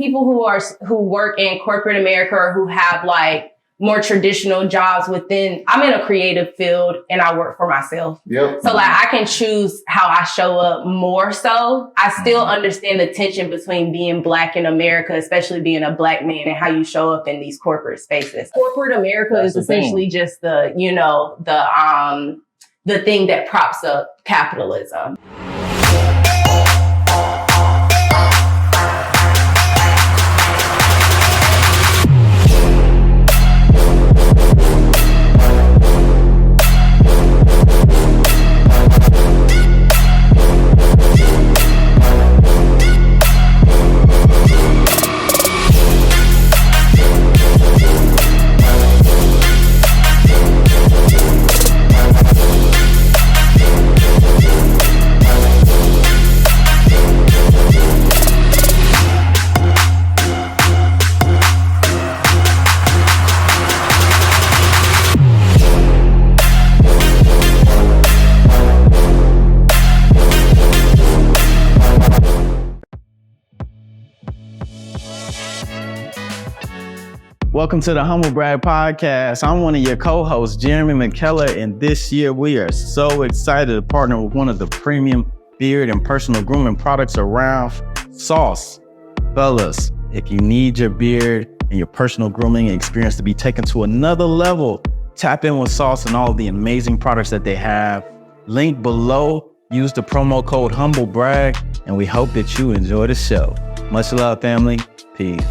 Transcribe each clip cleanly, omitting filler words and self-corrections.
people who work in corporate America or who have like more traditional jobs within, I'm in a creative field and I work for myself. Yep. So like I can choose how I show up more so. I still understand the tension between being Black in America, especially being a Black man, and how you show up in these corporate spaces. Corporate America is essentially just the, you know, the thing that props up capitalism. Welcome to the Humble Brag Podcast. I'm one of your co-hosts, Jeremy McKellar, and this year we are so excited to partner with one of the premium beard and personal grooming products around, Sauce. Fellas, if you need your beard and your personal grooming experience to be taken to another level, tap in with Sauce and all of the amazing products that they have. Link below, use the promo code HumbleBrag, and we hope that you enjoy the show. Much love, family. Peace.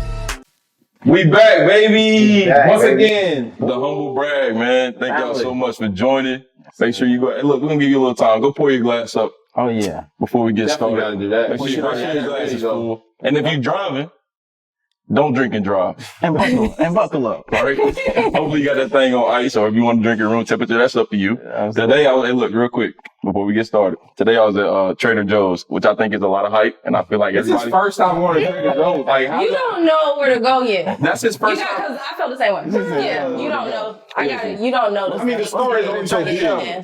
We back, baby. Once baby. again, the Humble Brag, man. Thank y'all so much for joining. Make sure you go. Hey, look, we're gonna give you a little time. Go pour your glass up. Oh yeah. Before we get started. Gotta do that. Make sure your glass is full. And if you're driving, don't drink and drive. And buckle up. All right. Hopefully you got that thing on ice, or if you want to drink at room temperature, that's up to you. Today, hey, look, real quick before we get started. Today I was at Trader Joe's, which I think is a lot of hype, and I feel like It's his first time going to Trader Joe's. Like, You don't know where to go yet. That's his first time. Because I felt the same way. Yeah, you don't know. You don't know. I mean, the story is on your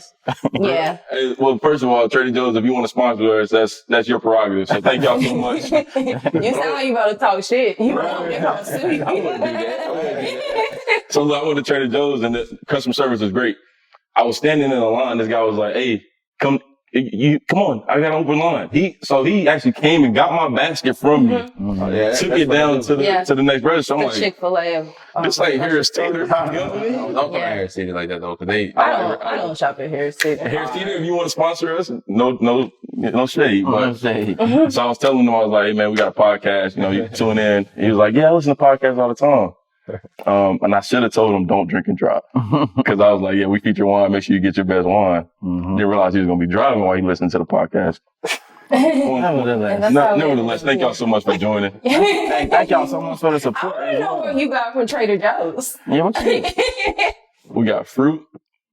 Yeah. Hey, well, first of all, Trader Joe's, if you want to sponsor us, that's your prerogative. So thank y'all so much. You sound like you about to talk shit. You won't get on suit. I wouldn't do that. So look, I went to Trader Joe's and the customer service was great. I was standing in the line. This guy was like, "Hey, come on, I got an open line." He actually came and got my basket from me. Took it down to the next register. I'm like, Chick-fil-A. This ain't Harris Teeter. You know what I mean? Don't come to Harris Teeter like that though, because I don't shop at Harris Teeter. Harris Teeter, if you want to sponsor us, no shade. But so I was telling him, I was like, "Hey man, we got a podcast. You know, you can tune in." He was like, "Yeah, I listen to podcasts all the time." And I should have told him don't drink and drive, because I was like, "Yeah, we feature wine. Make sure you get your best wine." Didn't realize he was gonna be driving while he listened to the podcast. Nevertheless, thank y'all so much for joining. Hey, thank y'all so much for the support. I don't know what you got from Trader Joe's. Yeah, what you mean? We got fruit.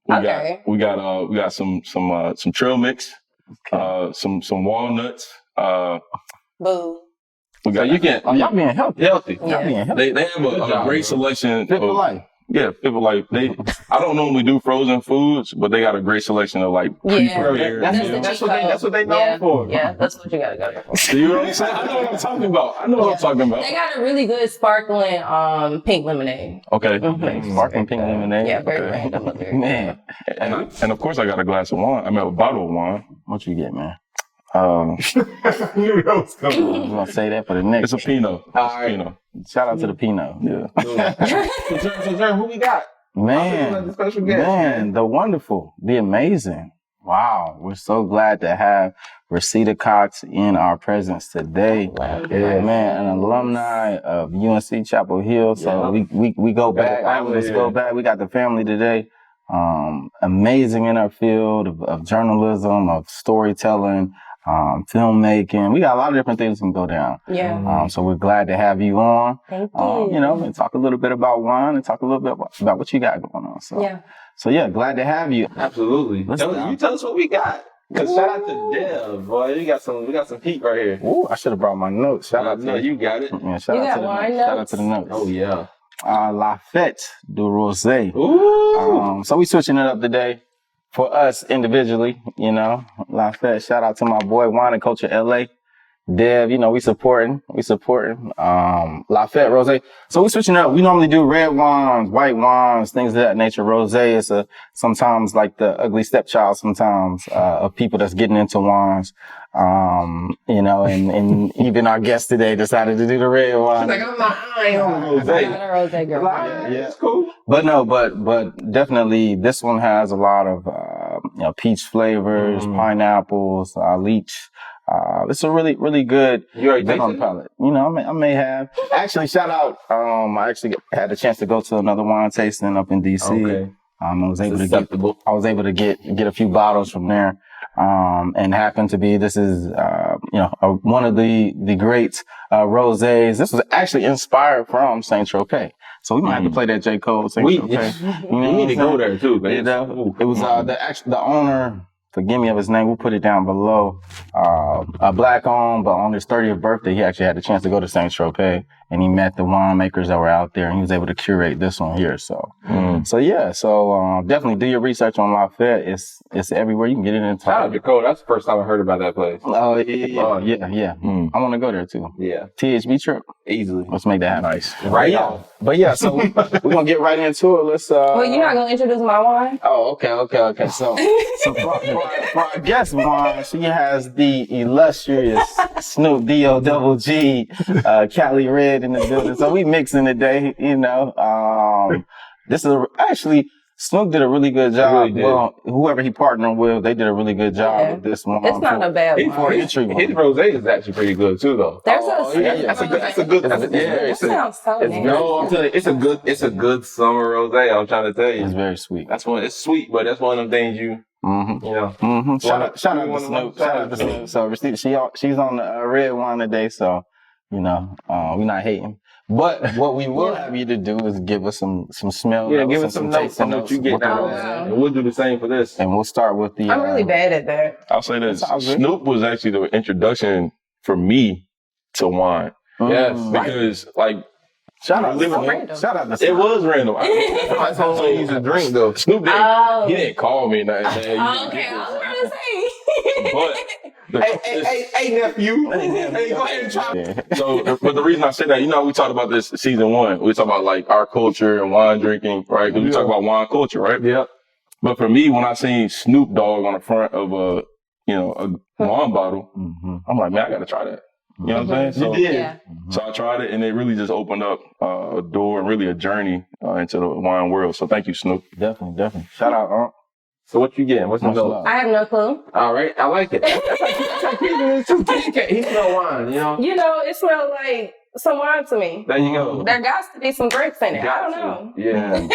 We got some trail mix. Some walnuts. Boo. Y'all being healthy. Yeah. They have a great selection. Fit for life. Yeah, Fit for Life. I don't normally do frozen foods, but they got a great selection of like pre-prepared. That's what they known for. Yeah, that's what you gotta go there for. See what I'm saying? I know what I'm talking about. They got a really good sparkling pink lemonade. Okay. Sparkling pink lemonade. Yeah, very random. But very Man. And of course I got a glass of wine. I mean a bottle of wine. What you get, man? You know what's coming. I'm gonna say that for the next. It's a Pinot. Alright. Shout out to the Pinot. Yeah. So, Jeremy, who we got? Man, The special guest. the wonderful, the amazing. Wow, we're so glad to have Resita Cox in our presence today. Man, an alumni of UNC Chapel Hill. So we go back. Let's go back. We got the family today. Amazing in our field of journalism, of storytelling, filmmaking. We got a lot of different things that can go down. Yeah. So we're glad to have you on. Thank you. And talk a little bit about wine and talk a little bit about what you got going on. So glad to have you. Absolutely. You tell us what we got. Cause shout out to Dev, boy. We got some heat right here. Ooh, I should have brought my notes. Shout out to you got it. Yeah, shout out to the notes. Oh yeah. La Fête du Rosé. Ooh. So we switching it up today for us individually, La Fête. Shout out to my boy Wine and Culture LA. Dev, we supporting. Lafayette Rosé. So we switching up. We normally do red wines, white wines, things of that nature. Rosé is sometimes like the ugly stepchild sometimes, of people that's getting into wines. And even our guest today decided to do the red wine. She's like, I ain't on the rosé. I'm not a rosé girl. Yeah, it's cool. But no, but definitely this one has a lot of, peach flavors, pineapples, leech. It's a really, really good. You already bit on tasted it? palate. I may have. Actually, shout out. I actually had a chance to go to another wine tasting up in DC. Okay. I was able to get a few bottles from there. And happened to be, this is, one of the great, rosés. This was actually inspired from Saint Tropez. So we might have to play that J. Cole Saint Tropez. We need to go there too, man. It was, the owner, forgive me of his name, we'll put it down below, a black owned, but on his 30th birthday, he actually had the chance to go to Saint Tropez and he met the winemakers that were out there and he was able to curate this one here. So definitely do your research on Lafayette. It's everywhere. You can get it in Shout out to Cole. That's the first time I heard about that place. Oh, yeah. I want to go there too. Yeah. THB trip. Easily. Let's make that happen. Nice. Right on. But yeah, so we're going to get right into it. Let's, Well, you're not going to introduce my wine? Oh, okay. So for our guest wine, she has the illustrious Snoop D-O-double-G, Cali Red in the building. So we mixing today, this is actually, Snoop did a really good job. Really did. Well, whoever he partnered with, they did a really good job with this one. It's not a bad His wine. rosé is actually pretty good too, though. There's That's a good. That sounds so nasty. No, I'm telling you, it's a good summer rosé. I'm trying to tell you, It's very sweet. it's sweet, but that's one of them things Shout out to Snoop. So Resita, she's on the red wine today, so we're not hating. But what we will have you to do is give us some smell notes. Yeah, give us some notes on what you get out of that. And we'll do the same for this. And we'll start with the... I'm really bad at that. I'll say this. Snoop was actually the introduction for me to wine. Yes. Because, Shout out to random. Shout out to it was random. That's how he used to drink, though. Snoop didn't, he didn't call me nothing. Okay, I was going to say. Hey, nephew. Hey, go ahead and try. Yeah. So, but the reason I say that, we talked about this season 1. We talk about our culture and wine drinking, right? 'Cause we talk about wine culture, right? Yeah. But for me, when I seen Snoop Dogg on the front of a wine bottle, I'm like, man, I got to try that. You know what I'm saying? So, You did. Yeah. So I tried it, and it really just opened up a door and really a journey into the wine world. So thank you, Snoop. Definitely. Shout out, Aunt. So what you getting? What's the Much note? love. I have no clue. All right, I like it. He smell wine, It smells like some wine to me. There you go. There got to be some grapes in it. I don't know. Yeah.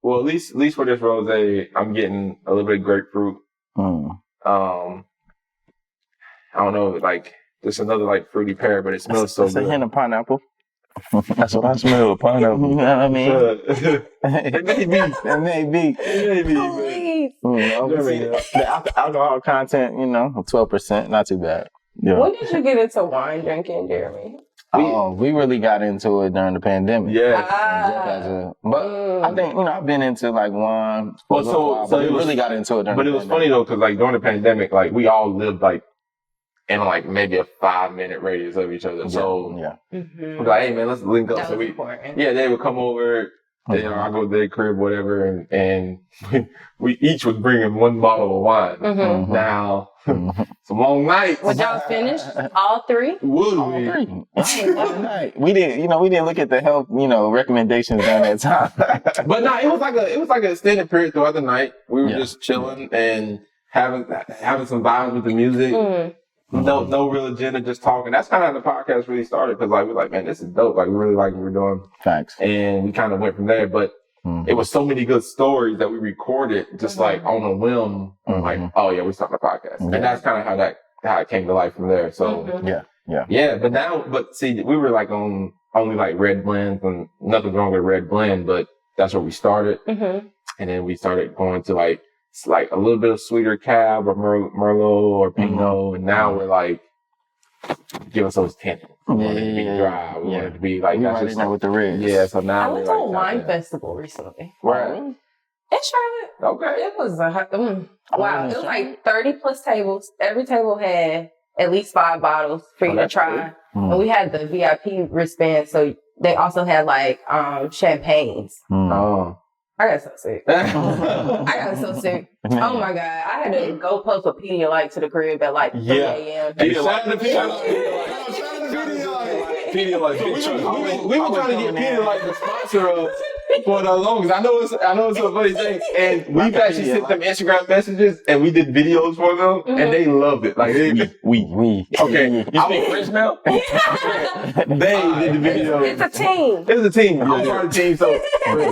Well, at least for this rosé, I'm getting a little bit of grapefruit. I don't know, there's another fruity pear, but it smells so It's a good. hint of pineapple. That's what I smell, pineapple. You know what I mean? It may be. Please. The alcohol content, 12%, not too bad. Yeah. When did you get into wine drinking, Jeremy? We really got into it during the pandemic. Yeah. But I think, I've been into wine. Well, so we it was- really got into it during But the it was pandemic. funny though, because during the pandemic, we all lived in maybe a 5-minute radius of each other. So yeah. we was like, hey man, let's link up. That So was important. they would come over. I go to their crib, whatever, and we each was bringing one bottle of wine. Mm-hmm. Now, some long nights. Would y'all finish all three? Would All we? three. We didn't look at the health, recommendations during that time. But no, it was like an extended period throughout the night. We were Yeah. just chilling and having some vibes with the music. Mm. No real agenda, just talking. That's kind of how the podcast really started because we're like, man, this is dope. We really like what we're doing, Facts. and we kind of went from there. But it was so many good stories that we recorded just on a whim. Oh yeah, we're starting a podcast, and that's kind of how it came to life from there. So yeah. But see, we were on only red blends, and nothing wrong with red blend, but that's where we started, and then we started going to it's a little bit of sweeter cab or Merlot or Pinot, and now we're give us those tannins. We want it to be dry. We want it to be We that's right just in there with the reds. yeah. So now I we're went to a wine festival recently. Right. In Charlotte. Okay. It was wow. It was 30 plus tables. Every table had at least 5 bottles for you to try. And we had the VIP wristband, so they also had like champagnes. Oh. I got so sick. I got so sick. Oh my God. I had to go post a Pedialyte to the crib at like 3 a.m. Pedialyte. We were trying to get Pedialyte to sponsor us for the longest. I know it's a funny thing. And we've actually sent them Instagram messages and we did videos for them and they loved it. Like we. Okay. You speak French now? They did the video. It's a team. It's a team. I'm part of the team, so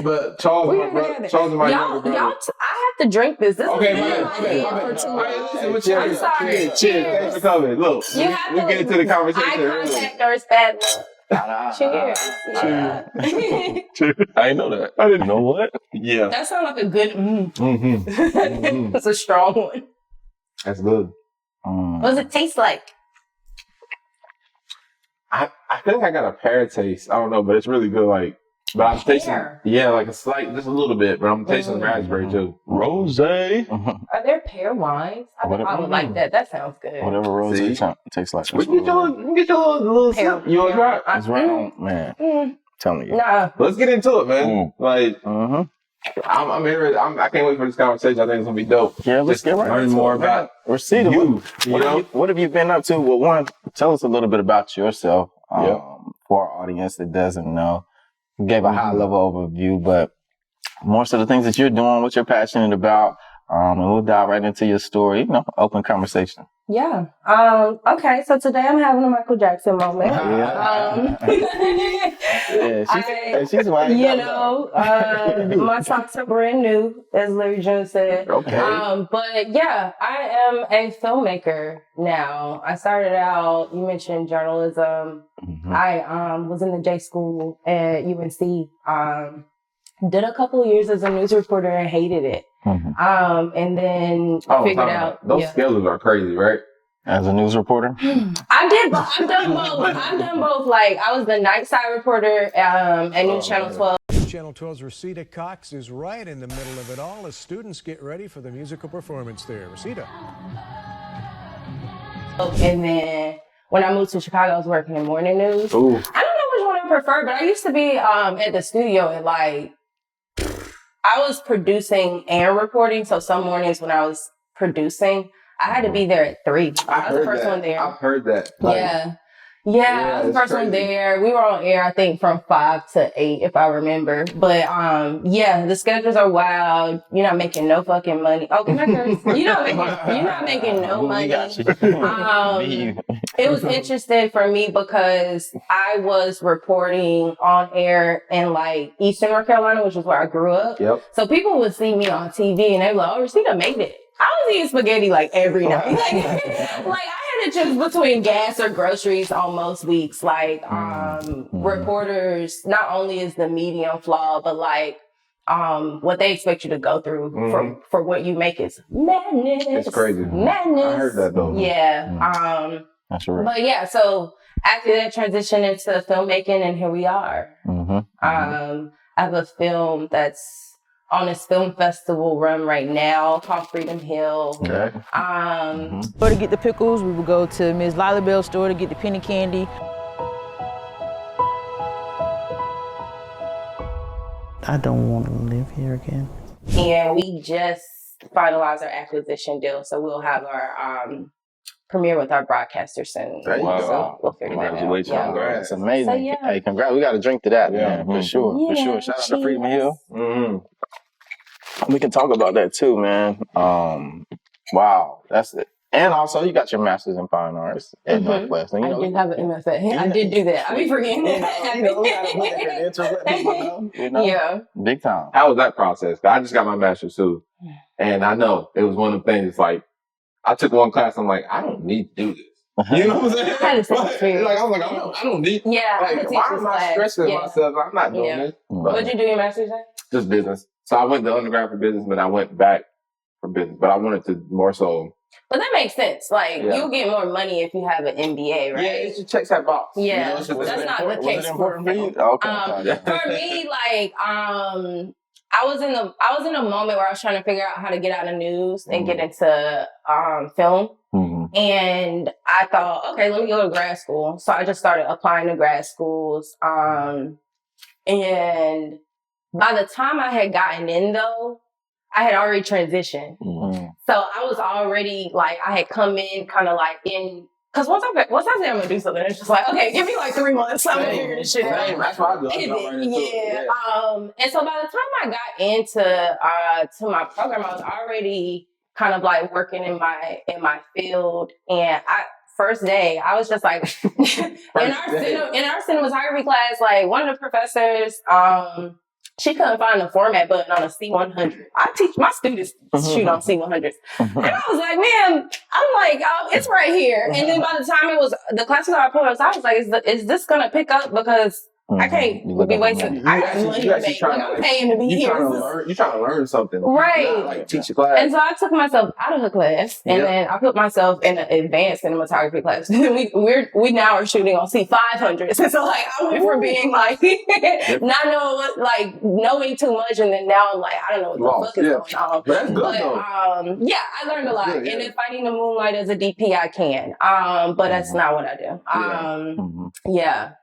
but Charles and my younger brother. I have to drink this. This okay, is okay. for 2 hours. I'm sorry. Cheers. Thanks for coming. Look, we get into the conversation. Eye contact or it's bad luck. Cheers. I didn't know that. I didn't know what. Yeah. That sounds like a good It's a strong one. That's good. What does it taste like? I feel like I got a pear taste. I don't know, but it's really good. Like, but I'm tasting, like a slight, just a little bit, but I'm tasting raspberry too. Rosé. Are there pear wines? I would like that. That sounds good. Whatever rosé tastes like. We can get your little pear. You want to try it? It's round, man. Telling you. Nah. Let's get into it, man. Like, I'm here. I can't wait for this conversation. I think it's gonna be dope. Yeah, let's get right learn more about Resita. you. What have you been up to? Well, one, tell us a little bit about yourself. For our audience that doesn't know. You gave a high level overview, but more so the things that you're doing, what you're passionate about, and we'll dive right into your story. Open conversation. Yeah. Okay. So today I'm having a Michael Jackson moment. She's white. My socks are brand new, as Larry Jones said. Okay. But yeah, I am a filmmaker now. I started out, you mentioned journalism. I was in the J school at UNC. Did a couple of years as a news reporter and hated it. And then figured out those schedules are crazy, right? As a news reporter? I've done both. Like, I was the night side reporter at News Channel 12. Channel 12's Resita Cox is right in the middle of it all as students get ready for the musical performance there. Resita. And then when I moved to Chicago, I was working in morning news. Ooh. I don't know which one I prefer, but I used to be at the studio at I was producing and reporting. So some mornings when I was producing, I had to be there at 3. I was the first one there. I've heard that. Yeah, I was the first one there. We were on air, I think, from 5 to 8, if I remember. But the schedules are wild. You're not making no fucking money. Oh, can I curse? You're not making no money. It was interesting for me because I was reporting on air in Eastern North Carolina, which is where I grew up. Yep. So people would see me on TV and they were like, "Oh, Resita made it." I was eating spaghetti every night. I had to choose between gas or groceries on most weeks. Reporters, not only is the medium flawed, but what they expect you to go through for what you make is madness. It's crazy. Madness. I heard that though. Yeah. That's right. But yeah, so after that transition into filmmaking, and here we are. I have a film that's on this film festival run right now called Freedom Hill. Okay. To get the pickles, we would go to Ms. Lila Bell's store to get the penny candy. I don't want to live here again. And we just finalized our acquisition deal, so we'll have our premiere with our broadcaster soon. There you go. So we'll figure that out. Congratulations. Yeah. Congrats. Amazing. So, yeah. Hey, congrats. We got to drink to that, man. For sure. Yeah, For sure. Shout out to Freedom Hill. Mm-hmm. We can talk about that too, man. Wow. That's it. And also, you got your master's in fine arts at Northwestern. I did have an MFA. I did do that. I be forgetting that. Yeah. Big time. How was that process? I just got my master's too. And I know it was one of the things I took one class, I'm like, I don't need to do this. You know what I'm saying? I had the same experience. I was like, I don't need Yeah. why am I stressing myself? I'm not doing this. What did you do your master's in? Just business. So I went to undergrad for business, but I went back for business. But I wanted to more so. But that makes sense. You'll get more money if you have an MBA, right? Yeah, it just checks that box. Yeah. You know, That's not the case. Was it important for you? For me, I was in a moment where I was trying to figure out how to get out of news and get into film. And I thought, okay, let me go to grad school. So I just started applying to grad schools. And by the time I had gotten in though, I had already transitioned. So I was already like, I had come in kind of like in, because once I say I'm gonna do something, it's just like, okay, give me like 3 months, I'm gonna figure this shit out. That's why I go. And so by the time I got into to my program, I was already kind of like working in my field. And first day, I was just like, in our cinematography class, like one of the professors, she couldn't find the format button on a C100. I teach my students to shoot on C100s. And I was like, man, I'm like, it's right here. And then by the time it was, the class was I was like, is this going to pick up? Because I can't be wasting. I'm paying to be here. You're trying to learn something. Right. Like teach a class. And so I took myself out of her class and then I put myself in an advanced cinematography class. we now are shooting on C500s. And so like I went from being like not knowing knowing too much, and then now I'm like, I don't know what the fuck is going on. But that's good though. I learned a lot. And if I need to moonlight as a DP, I can. But that's not what I do.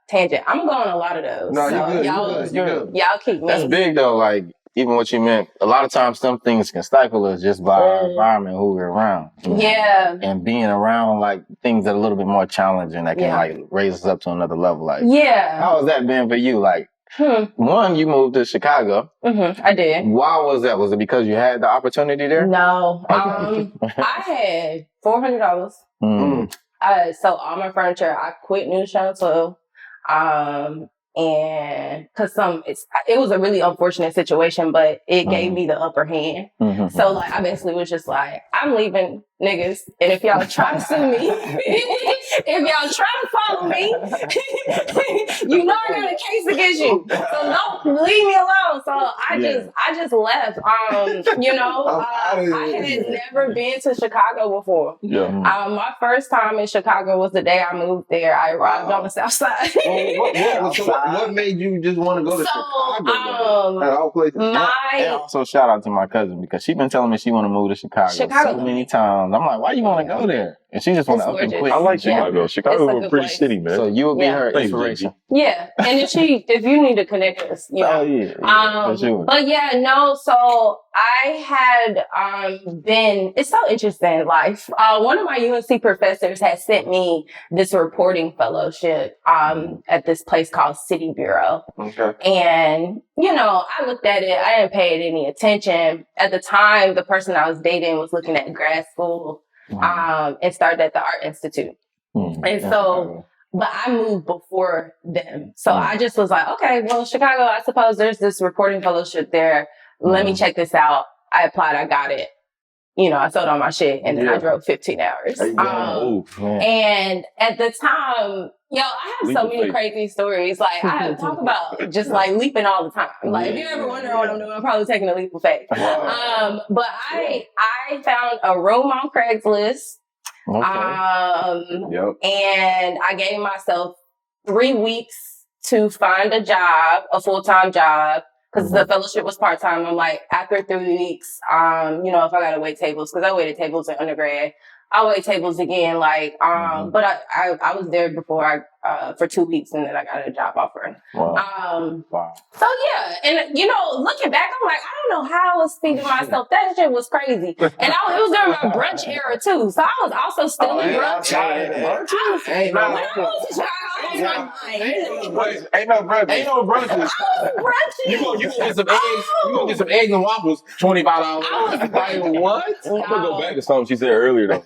Tangent. I'm going on a lot of those. No, so you're good. Y'all keep me. That's big though. Like even what you meant, a lot of times some things can stifle us just by our environment, who we're around. Yeah. And being around like things that are a little bit more challenging that can like raise us up to another level. Like, how has that been for you? Like, one, you moved to Chicago. I did. Why was that? Was it because you had the opportunity there? No. I had $400. So all my furniture, I quit News Channel 12. And cause it was a really unfortunate situation, but it gave me the upper hand. So like, I basically was just like, I'm leaving niggas. And if y'all try to sue me, if y'all try to follow me, you know I got a case against you. So don't leave me alone. So I just left. I had never been to Chicago before. My first time in Chicago was the day I moved there. I arrived on the South Side. What made you just want to go to Chicago? At all places. And also shout out to my cousin because she's been telling me she want to move to Chicago so many times. I'm like, why you want to go there? And she just want to up and quit. I like Chicago. Chicago is a pretty city, man. So you would be her inspiration. Yeah. And if you need to connect us, you know. For sure. But so I had been, it's so interesting in life. One of my UNC professors had sent me this reporting fellowship at this place called City Bureau. Okay. And, I looked at it. I didn't pay it any attention. At the time, the person I was dating was looking at grad school and started at the Art Institute. And so, but I moved before them. So I just was like, okay, well, Chicago, I suppose there's this reporting fellowship there. Let me check this out. I applied. I got it. I sold all my shit and then I drove 15 hours. And at the time, I have so many crazy stories. Like I talk about just like leaping all the time. Like if you ever wonder what I'm doing, I'm probably taking a leap of faith. But I found a room on Craigslist. And I gave myself 3 weeks to find a job, a full-time job. Because the fellowship was part-time. I'm like, after 3 weeks, if I gotta wait tables, because I waited tables in undergrad, I'll wait tables again. Like, but I was there before for 2 weeks and then I got a job offer. So yeah. And looking back, I'm like, I don't know how I was feeding myself. That shit was crazy. And it was during my brunch era too. So I was also still in brunch. When I moved to Chicago, I was like, ain't no brunches. I was brunching. You gonna get some eggs? You gonna get some eggs and waffles? $25. What? I'm gonna go back to something she said earlier though.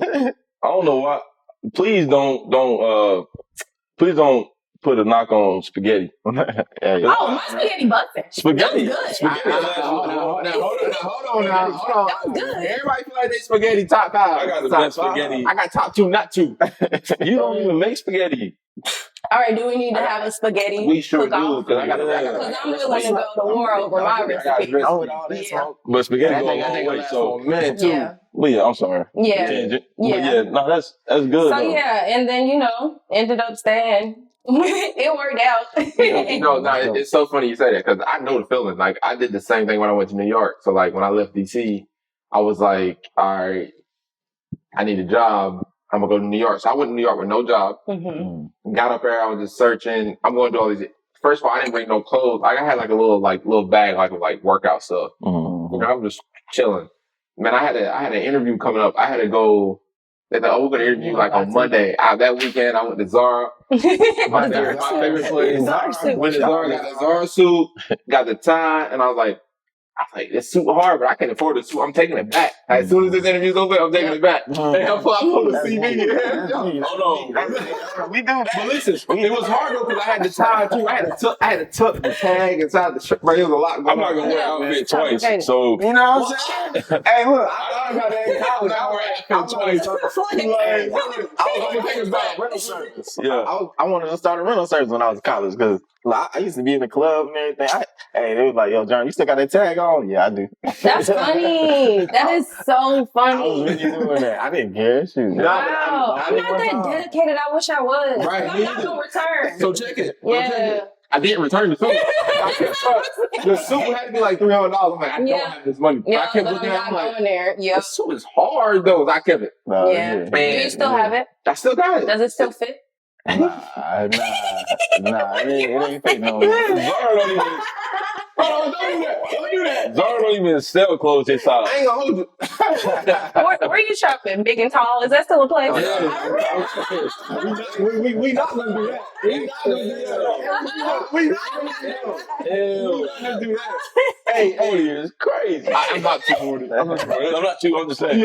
I don't know why. Please don't put a knock on spaghetti. My spaghetti busted. Spaghetti. Good. Hold on. That was good. Everybody feel like they spaghetti top 5. I got the best spaghetti. I got top 2, not 2. You don't even make spaghetti. All right, do we need to have a spaghetti? We sure cook-off? do, because Because I'm willing to go to war over my recipe. But spaghetti go a long way, so a minute too. Yeah. Well, yeah, I'm sorry. Yeah. Tangent. Yeah. But that's good. So though. and then ended up staying. It worked out. It's so funny you say that because I know the feeling. Like I did the same thing when I went to New York. So like when I left DC, I was like, all right, I need a job. I'm gonna go to New York. So I went to New York with no job. Got up there. I was just searching. I'm going to do all these. First of all, I didn't bring no clothes. Like I had like a little bag like with like workout stuff. You know, I was just chilling. Man, I had an interview coming up. I had to go. They thought, we're gonna interview like on Monday. That weekend, I went to Zara. my favorite place. Went to Zara, got the Zara suit, got the tie, and I was like, it's super hard, but I can't afford the suit. I'm taking it back. As soon as this interview's over, I'm taking it back. And I pulled the CV. Hold on. We do that. But listen, it was hard though because I had the tie too. I had to tuck the tag inside the shirt. But it was a lot. I'm not gonna wear outfit twice. So you know what I'm saying? Hey, look, I got that in college. I wear outfit twice. I was gonna take it back. Rental service. Yeah. I wanted to start a rental service when I was in college because I used to be in the club and everything. They was like, yo, John, you still got that tag on? Yeah, I do. That's funny. That is so funny. I was really doing that. I didn't care. Shoot. Wow. I'm not that dedicated. I wish I was. Right. I'm not going to return. So check it. Yeah. I didn't return the suit. The suit had to be like $300. I'm like, I don't have this money. Yeah, I kept looking at it. I'm like, there. Yeah. the suit is hard though. I kept it. Man. Do you still have it? I still got it. Does it still fit? Nah. It ain't fit no more. Zara don't even. Oh, don't do that. Zara don't even sell clothes this size. I ain't gonna hold you. Where you shopping? Big and Tall? Is that still a place? We not gonna do that. We not gonna do that. We not gonna do that. Hey, it's crazy. I'm not 240. I'm not too. I'm just saying.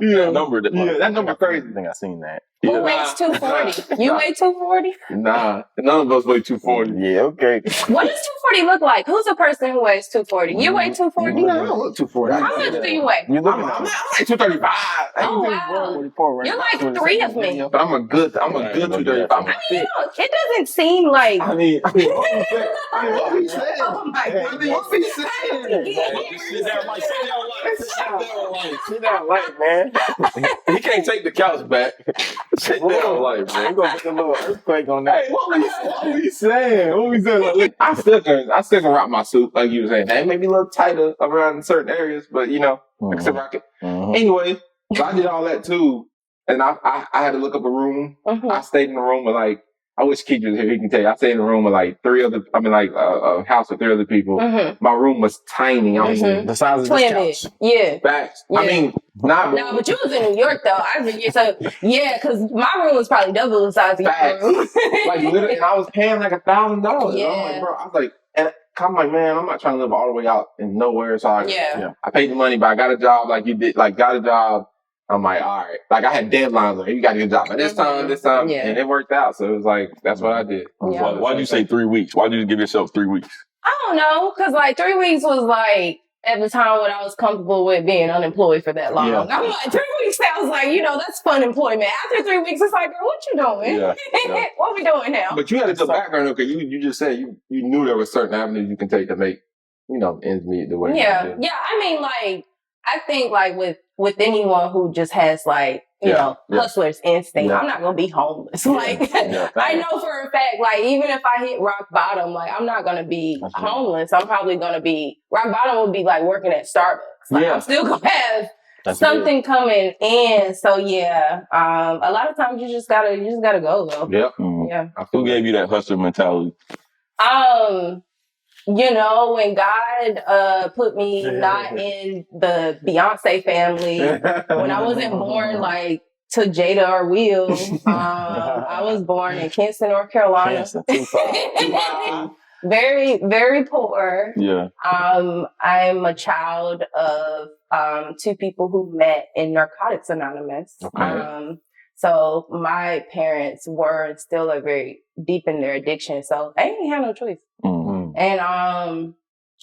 Yeah. Number that number crazy. I think I seen that. Who weighs 240? You weigh 240? Nah, none of us weigh 240. Yeah, okay. What does 240 look like? Who's a person who weighs 240? You weigh 240? No, I don't look 240. How much do you weigh? You look I'm like 235. Oh, wow. You're like 3 of me. But I'm a good 235. I'm fit. It doesn't seem like... I mean, what we saying? Oh my God. What we saying? Sit down light, man. He can't take the couch back. Sit down light, man. We're gonna put a little earthquake on that. Hey, what we saying? What we saying? Look, I still can rock my suit, like you were saying. It may be a little tighter around certain areas, but I can still rock it. Anyway, so I did all that too, and I had to look up a room. I stayed in a room with I wish Keith was here. He can tell you. I stayed in a room with a house with 3 other people. My room was tiny. I was the size of this couch. Yeah. Facts. Yeah. I mean, not no, but you was in New York though. Because my room was probably double the size of your room. like literally, and I was paying like $1,000. Yeah. I'm like, bro, and I'm like, man, I'm not trying to live all the way out in nowhere. So I paid the money, but I got a job like you did. Like, got a job. I'm like, all right. Like, I had deadlines. Like, you got to get a job at this time. Yeah. And it worked out. So it was like, that's what I did. Yeah. Why'd you say 3 weeks? Why'd you give yourself 3 weeks? I don't know. Because 3 weeks was at the time when I was comfortable with being unemployed for that long. Yeah. I'm like, 3 weeks sounds like, that's fun employment. After 3 weeks, it's like, girl, what you doing? Yeah. What we doing now? But you had a good background because you just said you knew there were certain avenues you can take to make, ends meet the way you did. Yeah. I mean, I think with anyone who just has hustler's instinct, I'm not gonna be homeless. I know for a fact, even if I hit rock bottom, I'm not gonna be homeless. I'm probably gonna be rock bottom would be working at Starbucks. I'm still gonna have something coming in. So a lot of times you just gotta go though. Yep. Yeah. Who gave you that hustler mentality? When God put me not in the Beyonce family, when I wasn't born to Jada or Will, I was born in Kinston, North Carolina. Very, very poor. Yeah. I'm a child of 2 people who met in Narcotics Anonymous. Okay. So my parents were and still are very deep in their addiction. So I didn't have no choice. And,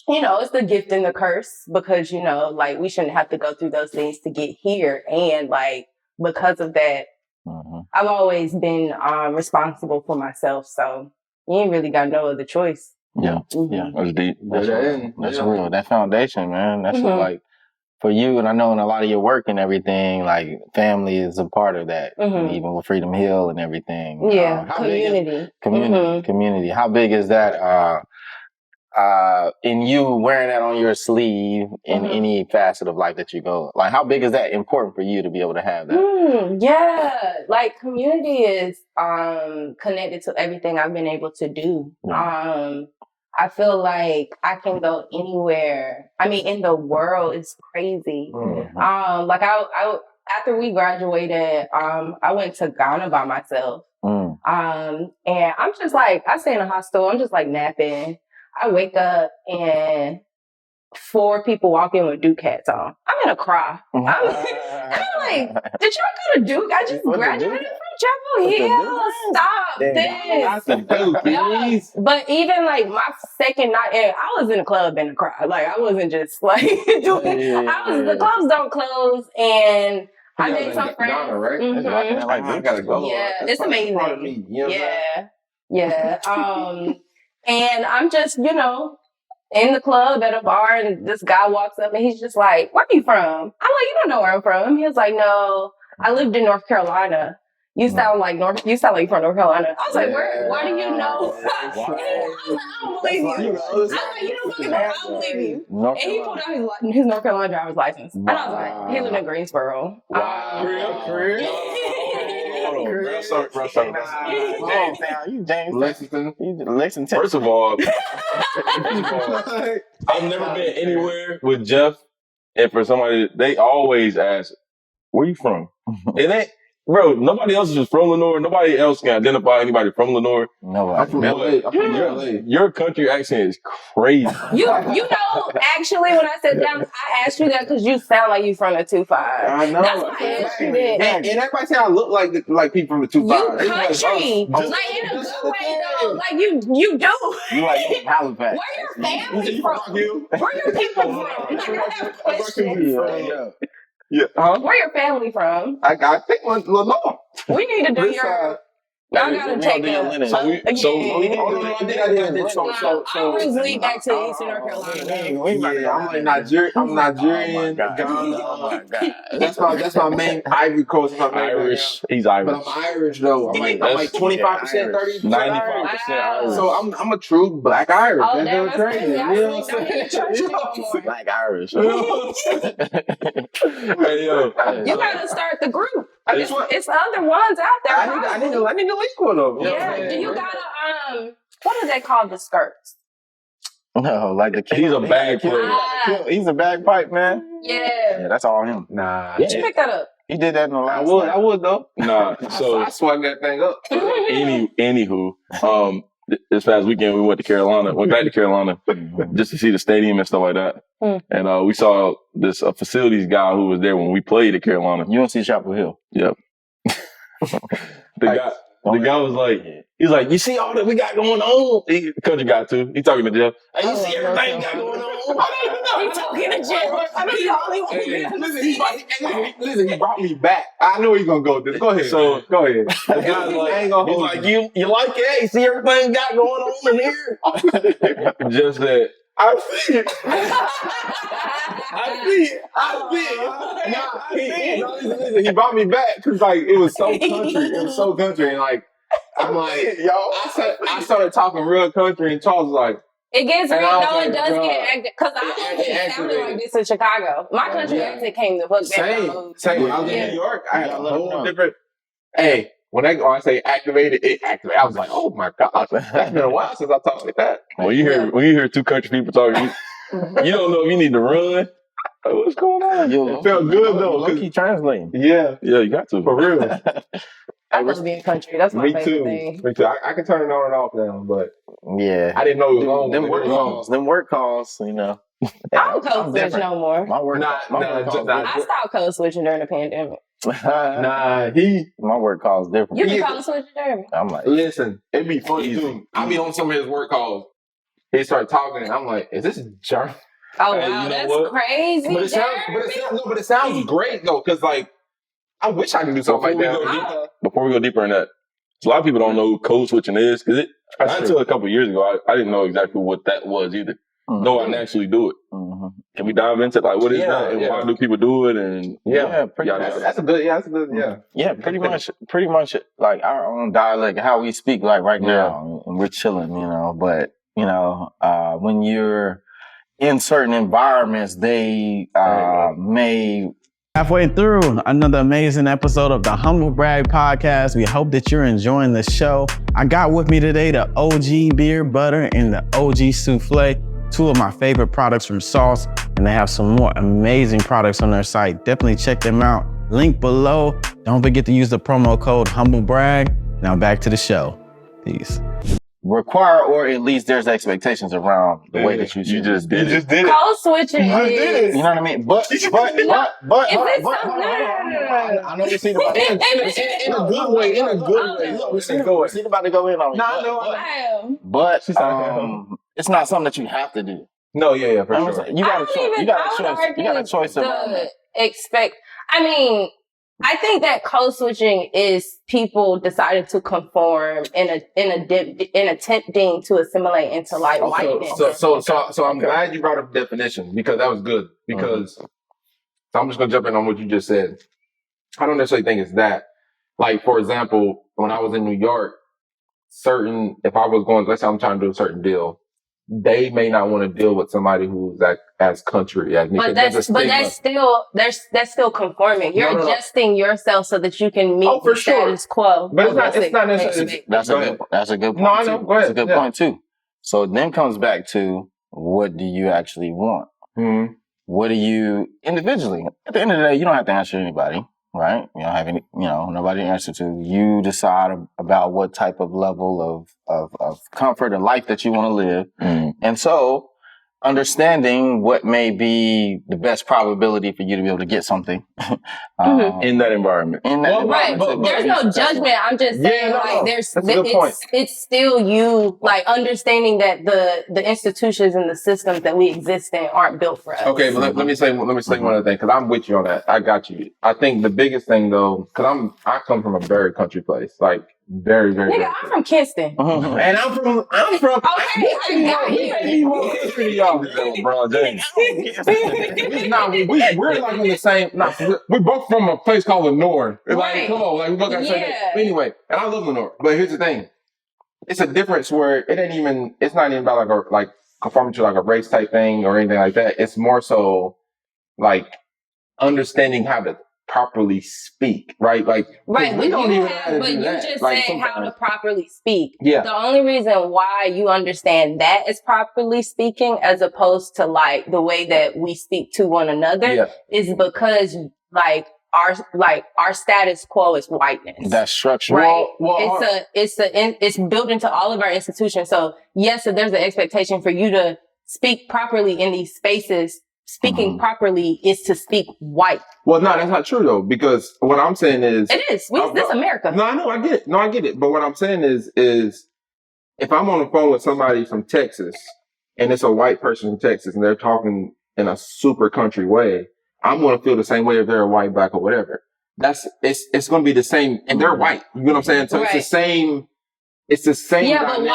it's the gift and the curse because, we shouldn't have to go through those things to get here. And because of that, I've always been responsible for myself. So you ain't really got no other choice. Yeah. That's deep. That's real. That foundation, man. That's for you, and I know in a lot of your work and everything, family is a part of that, even with Freedom Hill and everything. Yeah, community. Community. How big is that? in you wearing that on your sleeve in any facet of life that you go? Like, how big is that important for you to be able to have that? Yeah, like community is connected to everything I've been able to do. I feel like I can go anywhere. I mean, in the world, it's crazy. Like I after we graduated, I went to Ghana by myself. And I'm just like, I stay in a hostel. I'm just like napping. I wake up and 4 people walk in with Duke hats on. I'm gonna cry. I'm like, did y'all go to Duke? I just graduated from Chapel Hill. Stop this. But even like my second night, I was in the club in the crowd. Like I wasn't just like doing. The clubs don't close, and I made some friends. Ghana, right? I gotta go. Yeah, it's amazing. Part of me, you know yeah. And I'm just, in the club at a bar, and this guy walks up and he's just like, "Where are you from?" I'm like, "You don't know where I'm from." He was like, "No, I lived in North Carolina. You sound like you from North Carolina." I was like, "Where? Why do you know?" I was like, "I don't believe you." I was like, "You don't fucking know. I don't believe you." And he pulled out his North Carolina driver's license. And I was like, he lived in Greensboro. Lexington. First of all, I've never been anywhere with Jeff, and for somebody, they always ask, "Where you from?" It ain't, bro. Nobody else is just from Lenore. Nobody else can identify anybody from Lenore. No, I'm from LA. I'm from LA. Your country accent is crazy. You know, actually, when I sat down, I asked you that because you sound like you from the 2-5. I know. That's why I asked you that. And everybody say I look like people from the 2-5. You country, like in a good way though. Like you do. You like Halifax. Where your family from? Where your people from? Like I have a question. Yeah. Huh? Where your family from? I think Lenore. We need to do your. Y'all gotta take a. I always lead back to Eastern North Carolina. Yeah, I'm like Nigerian. I'm Nigerian. Ghana. Oh my God. That's my main Ivory Coast. Irish. He's Irish. But I'm Irish though. I'm like 25%, 30%. 95% Irish. So I'm a true Black Irish. Oh, that's crazy. You know what I'm saying? Black Irish. Hey, yo. You gotta start the group. It's other ones out there. I need to link with them. Yeah. Do you gotta what do they call the skirts? No, like the he's a bagpipe. He's a bagpipe man. Yeah, that's all him. Nah. Did you pick that up? He did that in the last. I would though. Nah. So I swung that thing up. Anywho, this past weekend we went back to Carolina just to see the stadium and stuff like that. And we saw this facilities guy who was there when we played at Carolina. You don't see Chapel Hill. Yep. The guy was like, he's like, "You see all that we got going on?" The country guy too. He talking to Jeff. "Hey, you see everything we got going on?" He talking to Jeff. Listen, he brought me back. I know he's gonna go with this. Go ahead. So go ahead. The guy's like, he's like, you like it? You see everything we got going on in here? Just that. I see it. Listen, he brought me back because like it was so country. And like I'm like, yo, I started talking real country, and Charles was like, it gets real. No, it does get active because I wasn't sounding like this in Chicago. My country accent came to hook back. Same. When I was in New York, I had a whole different. Hey. When I say activated, it activated. I was like, "Oh my gosh, that's been a while since I talked like that." When you hear two country people talking, you don't know if you need to run. What's going on? It felt good though. Keep translating. Yeah, you got to for real. I love being country. That's my favorite thing. Me too. I can turn it on and off now, but yeah, I didn't know it was on. Them work calls, you know. I don't code switch no more. I stopped code switching during the pandemic. My work calls different. You can code switch during. I'm like, listen, it'd be funny too. I be on some of his work calls. He start talking, and I'm like, "Is this Jeremy?" Oh wow, that's crazy. But it sounds great though, because like I wish I could do something like that. Before we go deeper in that, a lot of people don't know who code switching is because until a couple of years ago, I didn't know exactly what that was either. Though I naturally do it. Can we dive into like what is that and why do people do it? And that's a good. Pretty much like our own dialect, how we speak like right now, and we're chilling, you know. But when you're in certain environments, they may... Halfway through another amazing episode of the Humble Brag Podcast. We hope that you're enjoying the show. I got with me today the OG Beard Butter and the OG Souffle, two of my favorite products from Sauce, and they have some more amazing products on their site. Definitely check them out. Link below. Don't forget to use the promo code Humble Brag. Now back to the show. Peace. Require, or at least there's expectations around the way that you just did it. Code switching is... You know what I mean? But, I know you see the in a good way, Look, Resita about to go in on me. But it's not something that you have to do. No, yeah, for sure. You got a choice. You got a choice of expect. I mean, I think that code switching is people decided to conform in attempting to assimilate into like whiteness. So I'm glad you brought up definition, because that was good. Because so I'm just gonna jump in on what you just said. I don't necessarily think it's that. Like, for example, when I was in New York, if I was going, let's say I'm trying to do a certain deal, they may not want to deal with somebody who's as country as me. But that's still conforming. You're adjusting yourself so that you can meet the status quo. But it's not necessarily. That's a good point. No, I know. Go ahead. That's a good point too. So it then comes back to, what do you actually want? Mm-hmm. What do you individually? At the end of the day, you don't have to answer anybody, right? You don't have any, nobody to answer to. You decide about what type of level of comfort and life that you want to live. Mm. And so understanding what may be the best probability for you to be able to get something in that environment. Right. But there's no judgment. I'm just saying, it's still you, like, understanding that the institutions and the systems that we exist in aren't built for us. Okay, but let me say one other thing, because I'm with you on that. I got you. I think the biggest thing, though, because I come from a very country place, like very, very. Nigga, I'm from Kinston. And I'm from. Okay, I got you. We're like in the same. We're both from a place called the North. Like, come on, like we both got to say that. Anyway, and I love the North, but here's the thing: it's a difference where it's not even about like conforming to like a race type thing or anything like that. It's more so like understanding how to properly speak, right? Like, right. We don't even but you just said how to properly speak. Yeah. The only reason why you understand that is properly speaking, as opposed to like the way that we speak to one another, is because our status quo is whiteness. That's structure, right? It's built into all of our institutions. So yes, if there's an expectation for you to speak properly in these spaces, speaking properly is to speak white. Well, no, that's not true though, because what I'm saying is... It is. This America. No, I know, I get it. But what I'm saying is if I'm on the phone with somebody from Texas and it's a white person from Texas and they're talking in a super country way, I'm going to feel the same way if they're a white, black, or whatever. It's going to be the same, and they're white. You know what I'm saying? So It's the same. It's the same. Yeah, dynamic.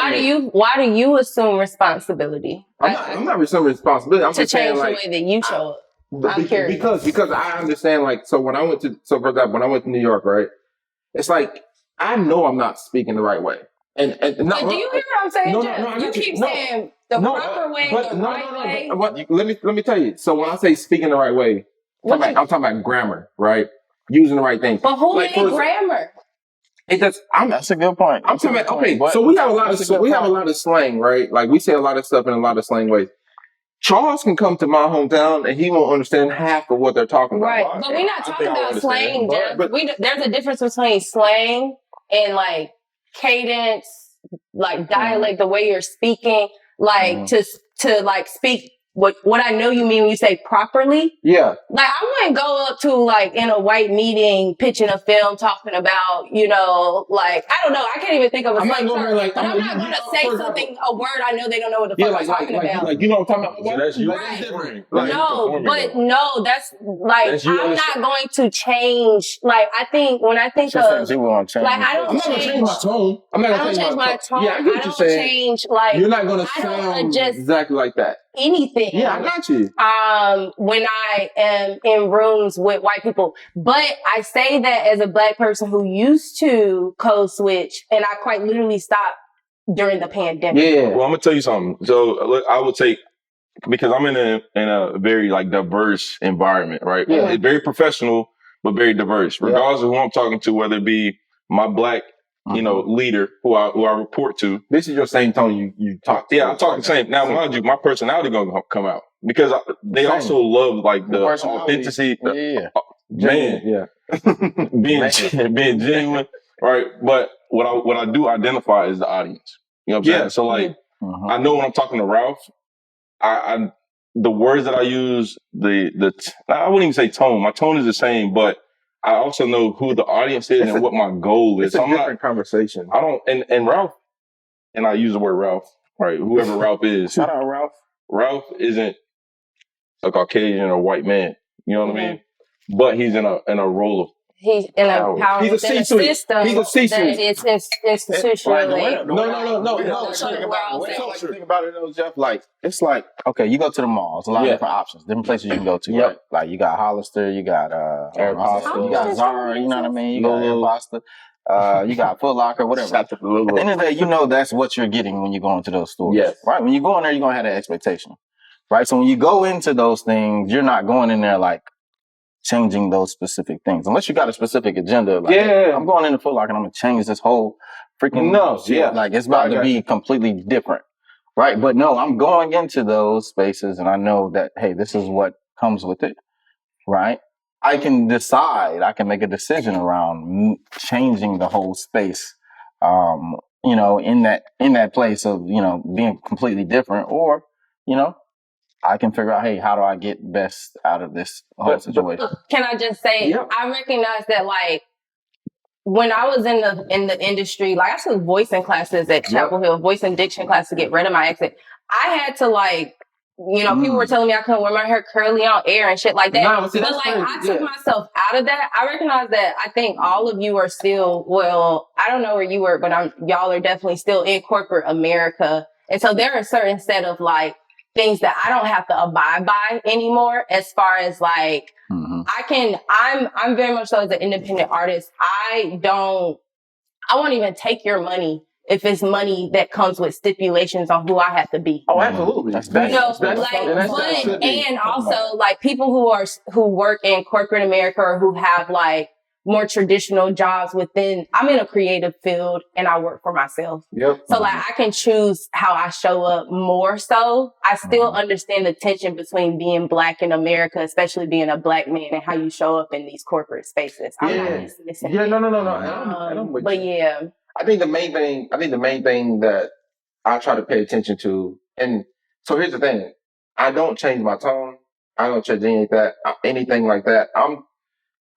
but why do you assume responsibility? I'm not assuming responsibility. I'm just saying, change the way that you show up. I'm curious. Because I understand, like, so for example, when I went to New York, right? It's like, I know I'm not speaking the right way. And but do you hear what I'm saying? No, you keep saying the proper way, the right way. Let me tell you. So when I say speaking the right way, I'm talking about grammar, right? Using the right things. But who made grammar? That's a good point. I'm talking about, okay, so we have a lot of slang, right? Like, we say a lot of stuff in a lot of slang ways. Charles can come to my hometown and he won't understand half of what they're talking about. Right, but we're not talking about slang, Jeff. There's a difference between slang and like cadence, like dialect, the way you're speaking, like to like speak what I know you mean when you say properly. Yeah. Like, I wouldn't go up to, like, in a white meeting, pitching a film, talking about, like, I don't know. I can't even think of a slang term. But I'm not going to say something, a word I know they don't know what the fuck I'm talking about. Like, you know what I'm talking about? So that's you. Right. Different. That's, like, I'm not going to change. Like, I think, when I think of, like, I don't change my tone. I'm not going to change my tone. Yeah, I get what you're saying. Change, like, you're not going to sound exactly like that. Anything. Yeah, I got you. When I am in rooms with white people. But I say that as a black person who used to code switch, and I quite literally stopped during the pandemic? Yeah. Well, I'm gonna tell you something. So look, I would take, because I'm in a very like diverse environment, right? Yeah. It's very professional, but very diverse. Regardless of who I'm talking to, whether it be my black, leader who I report to. This is your same tone you talk to. Yeah, I talk the same. Now, mind you, my personality gonna come out because they also love like the authenticity. Being genuine, right? But what I do identify is the audience. You know what I'm saying? So like, I know when I'm talking to Ralph, I the words that I use, I wouldn't even say tone. My tone is the same, but I also know who the audience is and what my goal is. It's a different conversation. I don't, and Ralph, and I use the word Ralph, right? Whoever Ralph is. Shout out Ralph. Ralph isn't a Caucasian or white man. You know what I mean? But he's in a role of He's in a power He's a C-suite. system. He's a C-suite. It's institutionally. No. Think about it though, Jeff. Like, it's like, okay, you go to the malls, a lot of different options, different places you can go to, right? Like, you got Hollister, you got Aeropostale, you got Zara, you know what I mean? You got Aeropostale, you got Foot Locker, whatever. At the end of the day, that's what you're getting when you go into those stores. Yes. Right? When you go in there, you're going to have that expectation. Right? So when you go into those things, you're not going in there like, changing those specific things. Unless you got a specific agenda. Like, hey, I'm going into Foot Locker and I'm going to change this whole freaking shit. Like, it's about to be completely different. Right? But no, I'm going into those spaces and I know that, hey, this is what comes with it. Right? I can decide, I can make a decision around changing the whole space, in that place of, being completely different, or, I can figure out, hey, how do I get best out of this whole situation? Can I just say, I recognize that, like, when I was in the industry, like, I took voicing classes at Chapel Hill, voice and diction class to get rid of my accent. I had to, like, people were telling me I couldn't wear my hair curly on air and shit like that. No, but like, I took myself out of that. I recognize that I think all of you are still, well, I don't know where you were, but y'all are definitely still in corporate America. And so there are a certain set of, like, things that I don't have to abide by anymore, as far as like, I'm very much so as an independent artist. I won't even take your money if it's money that comes with stipulations on who I have to be. Oh, absolutely. And also like people who work in corporate America or who have like more traditional jobs I'm in a creative field and I work for myself. Yep. So like I can choose how I show up more so. I still understand the tension between being Black in America, especially being a Black man, and how you show up in these corporate spaces. I'm not dismissing it. No. But yeah. I think the main thing that I try to pay attention to, and so here's the thing. I don't change my tone. I don't change anything like that.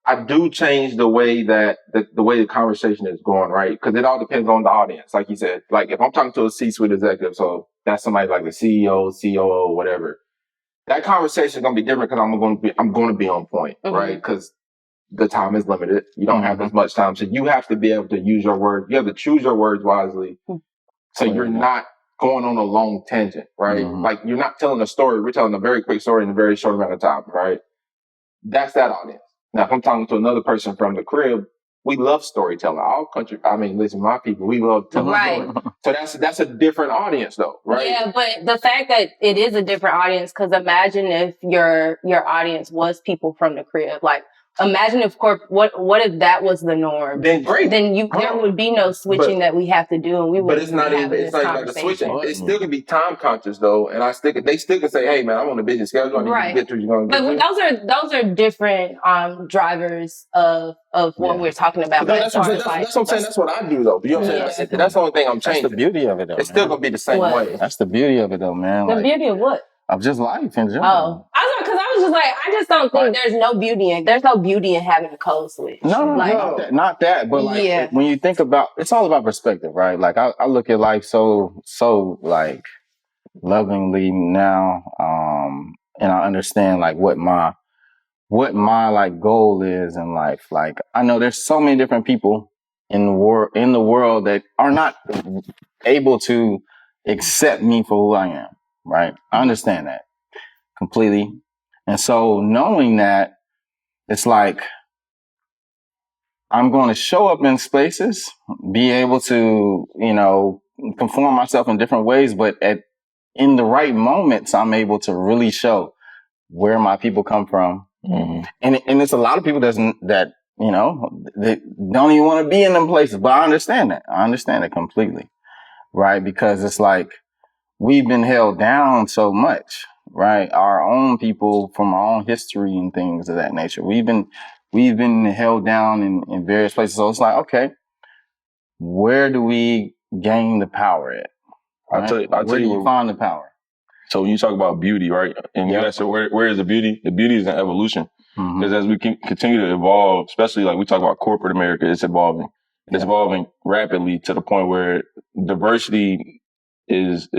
I do change the way that the way the conversation is going, right? Because it all depends on the audience, like you said. Like if I'm talking to a C-suite executive, so that's somebody like the CEO, COO, whatever. That conversation is gonna be different because I'm going to be on point, right? Because the time is limited. You don't have as much time, so you have to be able to use your words. You have to choose your words wisely, so you're not going on a long tangent, right? Like you're not telling a story. We're telling a very quick story in a very short amount of time, right? That's that audience. Now, if I'm talking to another person from the crib, we love storytelling. Listen, my people, we love telling stories. So that's a different audience though, right? Yeah, but the fact that it is a different audience, because imagine if your audience was people from the crib. Like, imagine if what if that was the norm? Then great. Then there would be no switching that we have to do, and we would. But it's not even like the switching. It still can be time conscious though, and they still can say, "Hey man, I'm on a busy schedule. I need to get to you're gonna get." But those are different drivers of what we're talking about. That's what I'm saying. That's what I do though. You know what I'm saying? That's the only thing I'm changing. That's the beauty of it though. It's still gonna be the same way. That's the beauty of it though, man. The beauty of what? Of just life in general. Oh, I just don't think there's no beauty in having a code switch. No, not that. But like when you think about, it's all about perspective, right? Like I look at life so like lovingly now, and I understand like what my like goal is in life. Like I know there's so many different people in the world that are not able to accept me for who I am. Right? I understand that completely. And so knowing that, it's like, I'm going to show up in spaces, be able to, conform myself in different ways, but in the right moments, I'm able to really show where my people come from. Mm-hmm. And it's a lot of people that don't even want to be in them places, but I understand that. I understand it completely, right? Because it's like we've been held down so much, right? Our own people from our own history and things of that nature. We've been held down in various places. So it's like, okay, where do we gain the power at? Right? I'll tell you where you find the power. So when you talk about beauty, right? And you ask, where is the beauty? The beauty is in evolution. Because as we continue to evolve, especially like we talk about corporate America, it's evolving. And it's evolving rapidly to the point where diversity is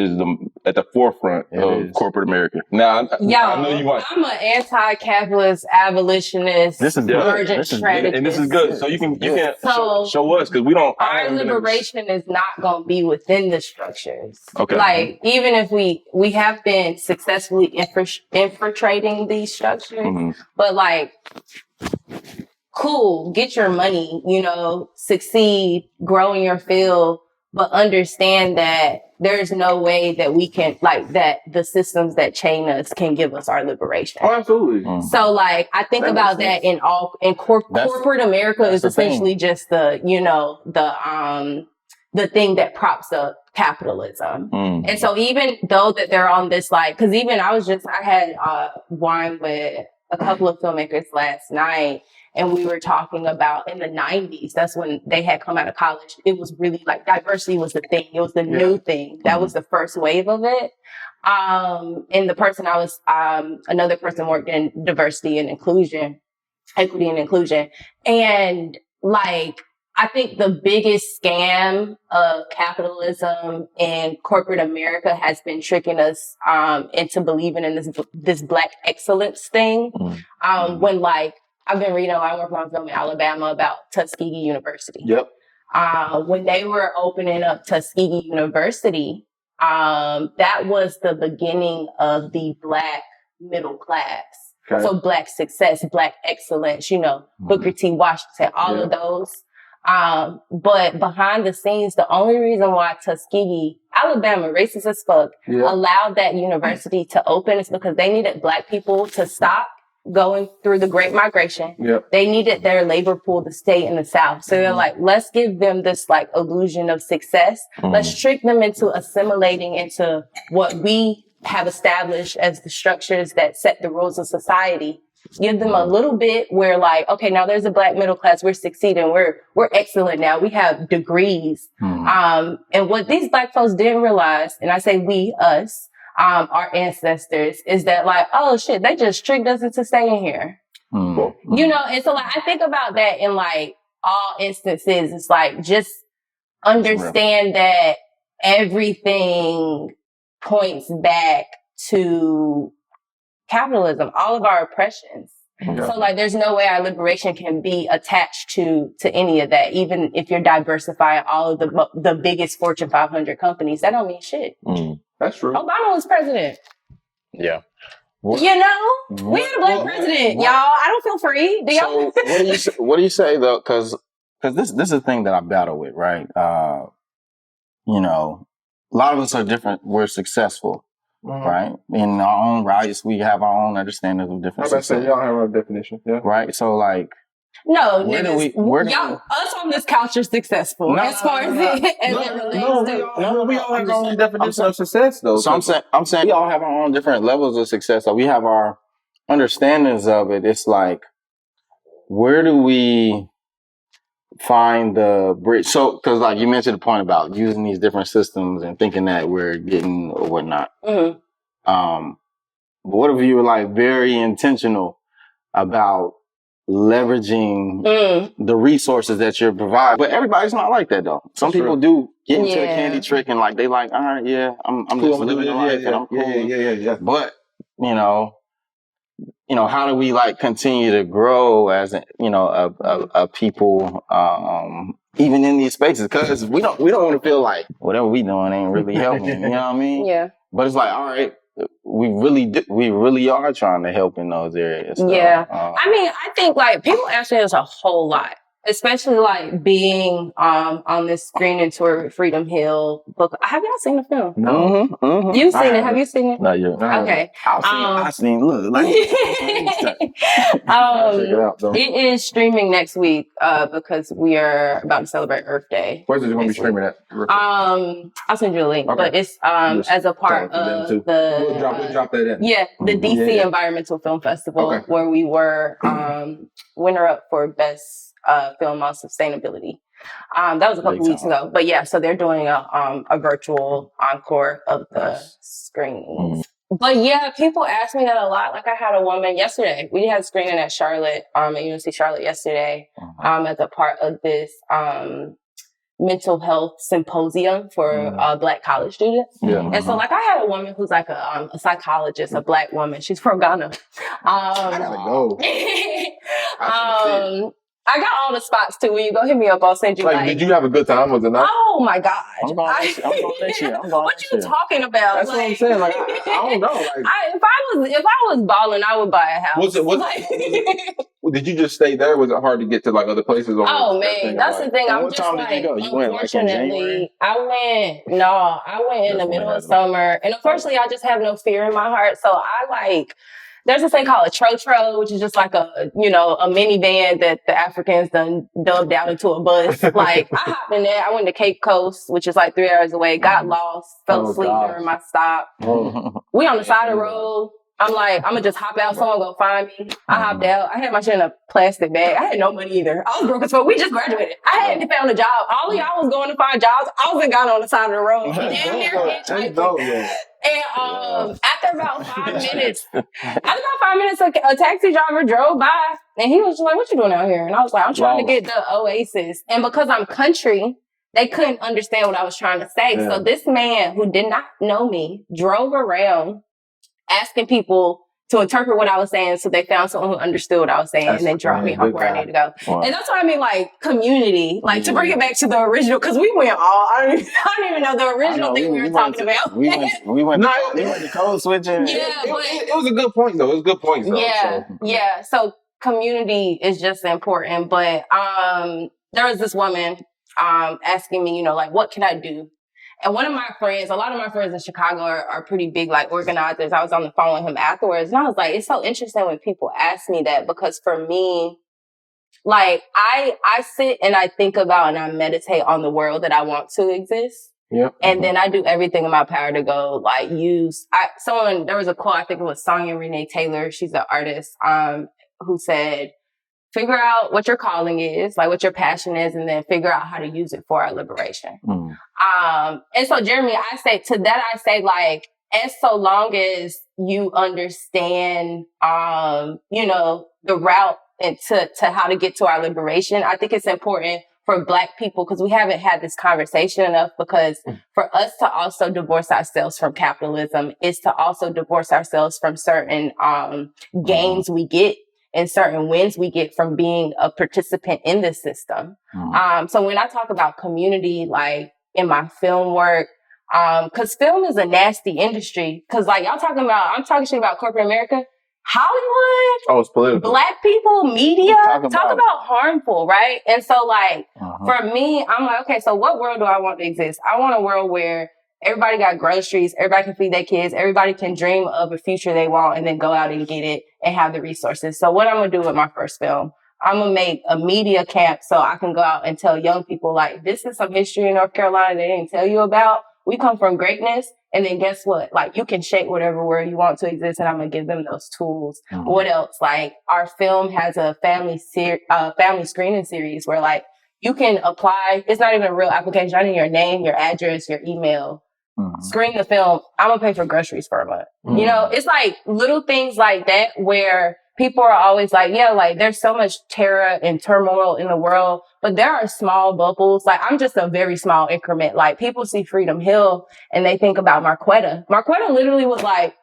at the forefront of corporate America. Now, I know you want. I'm an anti-capitalist abolitionist. This is emergent strategist. And this is good. So you can show us because we don't. Our liberation is not going to be within the structures. Okay. Like even if we have been successfully infiltrating these structures, but like. Cool, get your money, succeed, grow in your field, but understand that there's no way that we can, that the systems that chain us can give us our liberation. Oh, absolutely. So, I think about that in corporate America is essentially just the thing that props up capitalism. And so even though that they're on this, cause even I had wine with a couple of filmmakers last night, and we were talking about in the 90s, that's when they had come out of college. It was really diversity was the thing. It was the new thing. That was the first wave of it. And the person another person worked in diversity and inclusion, equity and inclusion. And I think the biggest scam of capitalism in corporate America has been tricking us into believing in this Black excellence thing. When I've been reading a lot more from film in Alabama about Tuskegee University. Yep. When they were opening up Tuskegee University, that was the beginning of the Black middle class. Okay. So Black success, Black excellence, Booker T. Washington, all of those. But behind the scenes, the only reason why Tuskegee, Alabama, racist as fuck, allowed that university to open is because they needed Black people to stop going through the Great Migration. They needed their labor pool to stay in the South. So they're like, let's give them this illusion of success. Let's trick them into assimilating into what we have established as the structures that set the rules of society. Give them a little bit where okay, now there's a Black middle class. We're succeeding. We're excellent now. We have degrees. And what these Black folks didn't realize, and I say we, us, our ancestors, is that oh shit, they just tricked us into staying here. And so I think about that in all instances. It's just understand that everything points back to capitalism, all of our oppressions. So there's no way our liberation can be attached to any of that. Even if you're diversifying all of the biggest Fortune 500 companies, that don't mean shit. That's true. Obama was president. Yeah. We had a Black president, y'all. I don't feel free. Do y'all? So what do you say though? Because this is the thing that I battle with, right? A lot of us are different. We're successful. Right? In our own rights, we have our own understanding of different success. Y'all have our definition. Yeah. Right? So no, us on this couch are successful as far as it relates to. We all have our own definition of success, though. So I'm saying we all have our own different levels of success. So we have our understandings of it. It's where do we find the bridge? So, because you mentioned the point about using these different systems and thinking that we're getting or whatnot. But what if you were very intentional about leveraging the resources that you're providing? But everybody's not like that though. Some people do get into the candy trick and they all right, yeah, I'm just living the life and I'm cool. Yeah. But how do we continue to grow as a people, even in these spaces? Because we don't want to feel like whatever we doing ain't really helping. You know what I mean? Yeah. But it's all right, we really are trying to help in those areas. So, I mean, I think people ask me this a whole lot. especially like being on this screening tour with Freedom Hill book. Have y'all seen the film? No. You've seen it? Have you seen it? Not yet. Okay. I seen, look, like, I'll check it out though. It is streaming next week because we are about to celebrate Earth Day. Where's it going to be streaming at? I'll send you a link, but it's as a part of the we'll drop that in. Yeah, the DC Environmental Film Festival, where we were winner up for best film on sustainability. That was a couple weeks ago, but yeah, so they're doing a virtual encore of the screenings. But yeah, people ask me that a lot. Like I had a woman yesterday. We had a screening at Charlotte, at UNC Charlotte yesterday, as a part of this mental health symposium for Black college students. And so like I had a woman who's like a psychologist, a Black woman. She's from Ghana. I gotta go. I got all the spots too. When you go hit me up, I'll send you did you have a good time? Was it nice? Oh my God. I'm going next year. What you talking about? That's what I'm saying. Like, I don't know. Like, if I was balling, I would buy a house. Did you just stay there? Was it hard to get to like other places? Or oh man, that's the thing. I'm what just time like, did you go? You went like in January? I went in the middle of summer, and unfortunately, I just have no fear in my heart. So there's this thing called a trotro, which is just like a minivan that the Africans done dubbed out into a bus. Like I hopped in there. I went to Cape Coast, which is like 3 hours away. Got lost, fell asleep during my stop. We on the side of the road. I'm like, I'm gonna just hop out. Someone go find me. I hopped out. I had my shit in a plastic bag. I had no money either. I was broke as fuck. We just graduated. I hadn't found a job. All of y'all was going to find jobs. I was in Ghana on the side of the road. Damn near hitchhiking. And after about 5 minutes, a taxi driver drove by and he was just like, "What you doing out here?" And I was like, "I'm trying to get the Oasis." And because I'm country, they couldn't understand what I was trying to say. Yeah. So this man who did not know me drove around asking people to interpret what I was saying, so they found someone who understood what I was saying and then dropped me off where I need to go. Wow. And that's what I mean, like community, like to bring it back to the original, because we went I don't even know the original thing we were talking about. We went to code switching. Yeah, it was a good point though. It was a good point though. Yeah. So community is just important. But there was this woman asking me, like, what can I do? And one of my friends, a lot of my friends in Chicago are pretty big, like, organizers. I was on the phone with him afterwards, and I was like, it's so interesting when people ask me that, because for me, like, I sit and I think about and I meditate on the world that I want to exist. Yeah. And then I do everything in my power to go, like, there was a quote, I think it was Sonia Renee Taylor, she's an artist, who said, figure out what your calling is, like what your passion is, and then figure out how to use it for our liberation. And so, Jeremy, I say, like, as so long as you understand, the route and to how to get to our liberation, I think it's important for Black people, because we haven't had this conversation enough, because for us to also divorce ourselves from capitalism is to also divorce ourselves from certain gains we get and certain wins we get from being a participant in this system. So when I talk about community, like in my film work, cause film is a nasty industry. Cause like I'm talking shit about corporate America, Hollywood. Oh, it's political. Black people, media, talk about harmful, right? And so like, for me, I'm like, okay, so what world do I want to exist? I want a world where everybody got groceries, everybody can feed their kids, everybody can dream of a future they want and then go out and get it and have the resources. So what I'm going to do with my first film, I'm going to make a media camp so I can go out and tell young people, like, this is some history in North Carolina they didn't tell you about. We come from greatness. And then guess what? Like, you can shape whatever world you want to exist, and I'm going to give them those tools. What else? Like, our film has a family screening series where, like, you can apply. It's not even a real application. I need your name, your address, your email. Screen the film. I'm going to pay for groceries for a month. It's like little things like that where people are always like, yeah, like there's so much terror and turmoil in the world, but there are small bubbles. Like I'm just a very small increment. Like people see Freedom Hill and they think about Marquetta. Marquetta literally was like,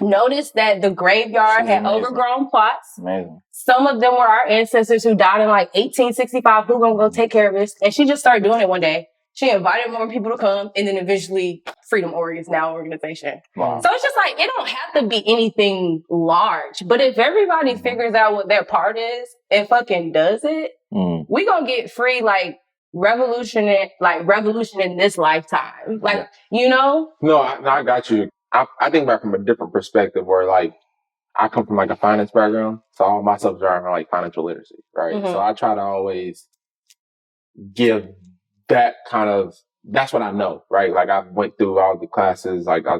notice that the graveyard had overgrown plots. Amazing. Some of them were our ancestors who died in like 1865. Who gonna go take care of this? And she just started doing it one day. She invited more people to come, and then eventually Freedom Org is now an organization. Wow. So it's just like, it don't have to be anything large. But if everybody figures out what their part is and fucking does it, we gonna get free, like, revolution in this lifetime. Like, you know? No, I got you. I think about it from a different perspective where, like, I come from, like, a finance background. So all my subjects are, like, financial literacy, right? So I try to always give that kind of, that's what I know, right? Like, I went through all the classes, like, I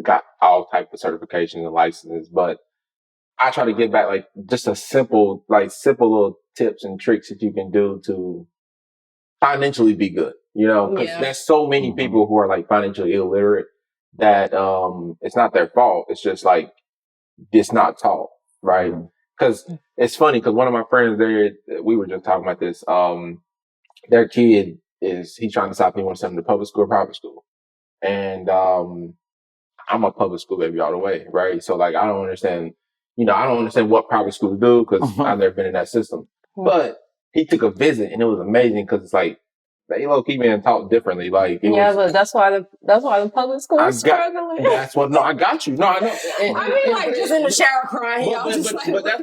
got all types of certifications and licenses, but I try to give back, like, just a simple little tips and tricks that you can do to financially be good, you know, because there's so many people who are, like, financially illiterate that it's not their fault. It's just like, it's not taught, right? Because it's funny, because one of my friends there, we were just talking about this, their kid he's trying to decide if he wants to send him to public school or private school. And I'm a public school baby all the way, right? So, like, I don't understand what private schools do, because I've never been in that system. But he took a visit, and it was amazing, because it's like, they low-key being taught differently. Like, but that's why the public school is struggling. I got you. No, I know. I mean, like, just in the shower crying. But that's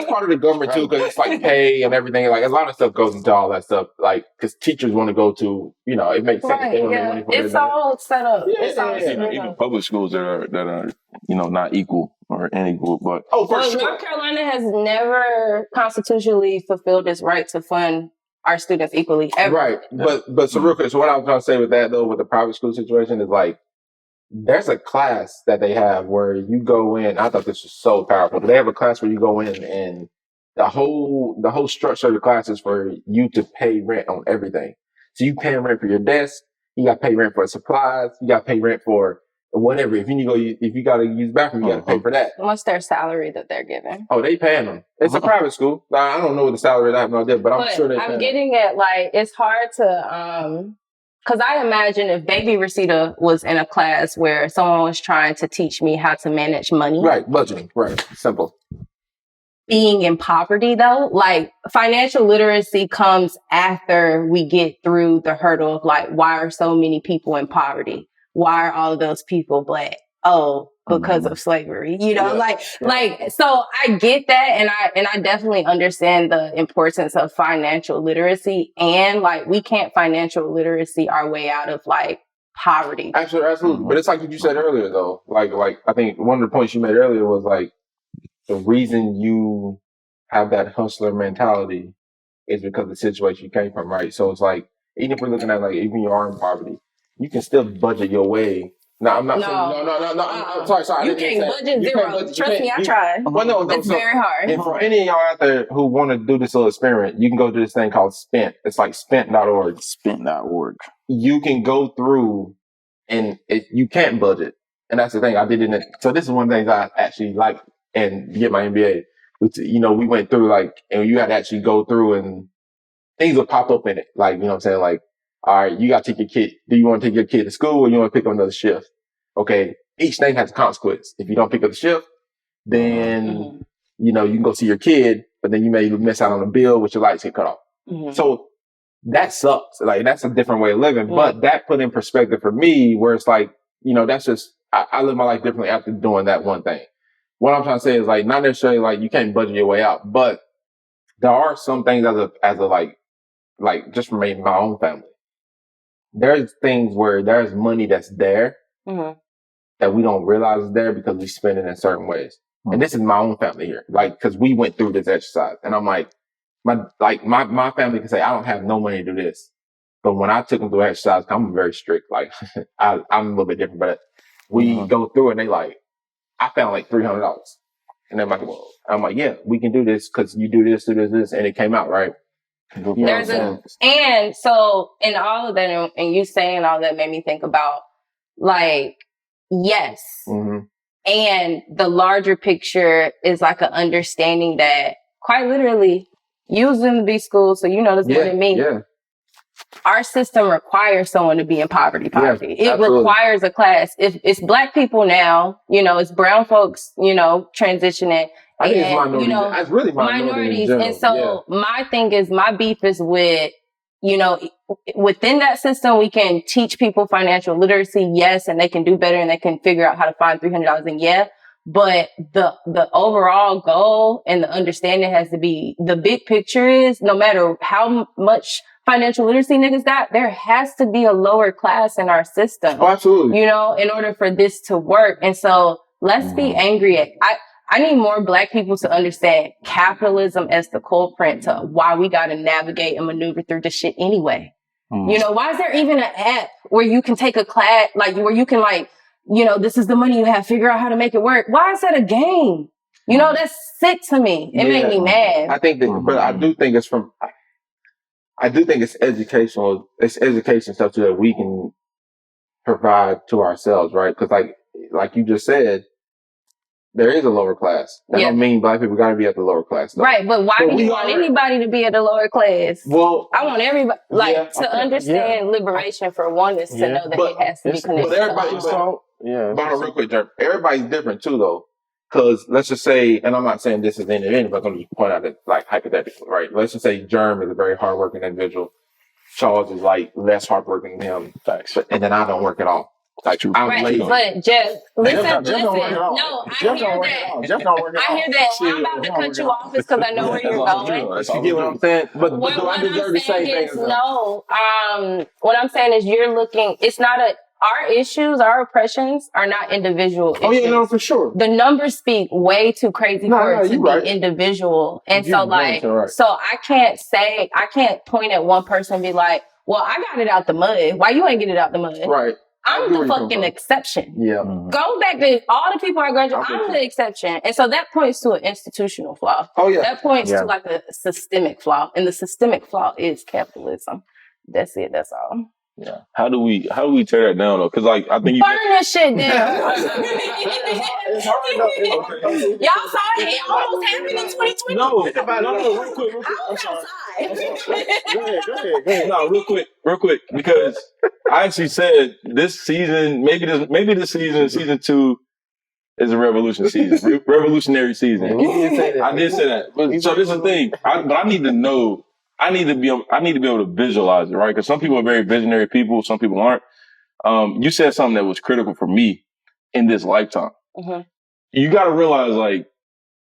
part of the government too, because it's like pay and everything. Like, a lot of stuff goes into all that stuff. Like, because teachers want to go to, you know, it makes sense. Right, it's all set up. Even public schools that are, you know, not equal or unequal, but North Carolina has never constitutionally fulfilled its right to fund our students equally ever. Right. But so real quick, so what I was trying to say with that though, with the private school situation is, like, there's a class that they have where you go in. I thought this was so powerful. But they have a class where you go in, and the whole structure of the class is for you to pay rent on everything. So you pay rent for your desk, you got to pay rent for supplies, you got to pay rent for whatever. If you got to use the bathroom, you got to pay for that. What's their salary that they're giving? Oh, they paying them. It's a private school. I don't know what the salary is. I have no idea, but I'm sure I'm getting at, like, it's hard to, because I imagine if baby Resita was in a class where someone was trying to teach me how to manage money. Right, budgeting, right, simple. Being in poverty, though, like, financial literacy comes after we get through the hurdle of, like, why are so many people in poverty? Why are all of those people Black? Oh, because of slavery, you know, so I get that. And I definitely understand the importance of financial literacy, and, like, we can't financial literacy our way out of, like, poverty. Absolutely. But it's like what you said earlier, though. Like, I think one of the points you made earlier was, like, the reason you have that hustler mentality is because of the situation you came from, right? So it's like, even if we're looking at, like, even you are in poverty, you can still budget your way. No, I'm not saying, no. I'm sorry. You can't budget zero. Trust me, I tried. Well, no, it's very hard. And for any of y'all out there who want to do this little experiment, you can go to this thing called Spent. It's like spent.org. Spent.org. You can go through, and you can't budget. And that's the thing. I did it. So this is one of the things I actually like and get my MBA. We went through, like, and you had to actually go through, and things will pop up in it. Like, you know what I'm saying? Like, all right, you got to take your kid. Do you want to take your kid to school, or you want to pick up another shift? Okay. Each thing has a consequence. If you don't pick up the shift, then, you can go see your kid, but then you may miss out on a bill with your lights get cut off. So that sucks. Like, that's a different way of living, but that put in perspective for me where it's like, that's just, I live my life differently after doing that one thing. What I'm trying to say is, like, not necessarily like you can't budget your way out, but there are some things as a like just from my own family. There's things where there's money that's there that we don't realize is there because we spend it in certain ways. And this is my own family here. Like, cause we went through this exercise, and I'm like, my family can say, I don't have no money to do this. But when I took them through exercise, I'm very strict. Like, I'm a little bit different, but we go through it, and they like, I found like $300. And they're like, well, I'm like, yeah, we can do this because you do this, and it came out, right? And so in all of that, and you saying all that made me think about, like, yes. And the larger picture is like an understanding that, quite literally, you was in the B school, so you know this more than me. Yeah. Our system requires someone to be in poverty. Yeah, it requires a class. If it's Black people now, it's brown folks, transitioning. I think it's minorities. It's really minorities. And so my thing is, my beef is with you know, within that system, we can teach people financial literacy, yes, and they can do better and they can figure out how to find $300 and yeah. But the overall goal and the understanding has to be, the big picture is no matter how much financial literacy niggas got, there has to be a lower class in our system. Oh, absolutely. You know, in order for this to work. And so let's be angry at, I need more Black people to understand capitalism as the culprit to why we got to navigate and maneuver through this shit anyway. You know, why is there even an app where you can take a class, like where you can like, you know, this is the money you have, figure out how to make it work. Why is that a game? You know, that's sick to me. It made me mad. I think that, but I do think it's from, I do think it's educational. It's education stuff too that we can provide to ourselves, right? Because like you just said, there is a lower class. That don't mean Black people got to be at the lower class, though. Right, but why do you want anybody to be at the lower class? Well, I want everybody, to understand liberation for one is to know that it has to be connected. But everybody's real quick, Jeremy. Everybody's different too, though. Because let's just say, and I'm not saying this is the end of it, but I'm going to just point out that, like, hypothetically, right? Let's just say Jerm is a very hardworking individual. Charles is like less hardworking than him. Facts. And then I don't work at all. Like, I'm lazy. But Jeff, listen. No, I hear that. I hear that. I'm about to cut you off because I know where you're going. You get what I'm saying? But do I deserve the same thing? No. What I'm saying is you're looking, it's not our issues, our oppressions are not individual issues. Oh yeah, no, for sure. The numbers speak way too crazy for it to be individual. And so so I can't point at one person and be like, well, I got it out the mud. Why you ain't get it out the mud? Right. I'm the fucking exception. Yeah. Go back to all the people I graduated. I'm the exception. And so that points to an institutional flaw. Oh, yeah. That points to like a systemic flaw. And the systemic flaw is capitalism. That's it. That's all. Yeah. How do we tear that down though? Cause like, I think burn that shit down. Y'all saw it almost happened in 2020. No, real quick. I'm sorry. Go ahead. No, real quick, because I actually said this season, maybe this season 2 is a revolutionary season. I did say that. But, so this is the thing. But I need to know. I need to be able to visualize it, right? Because some people are very visionary people, some people aren't. You said something that was critical for me in this lifetime. Mm-hmm. You got to realize, like,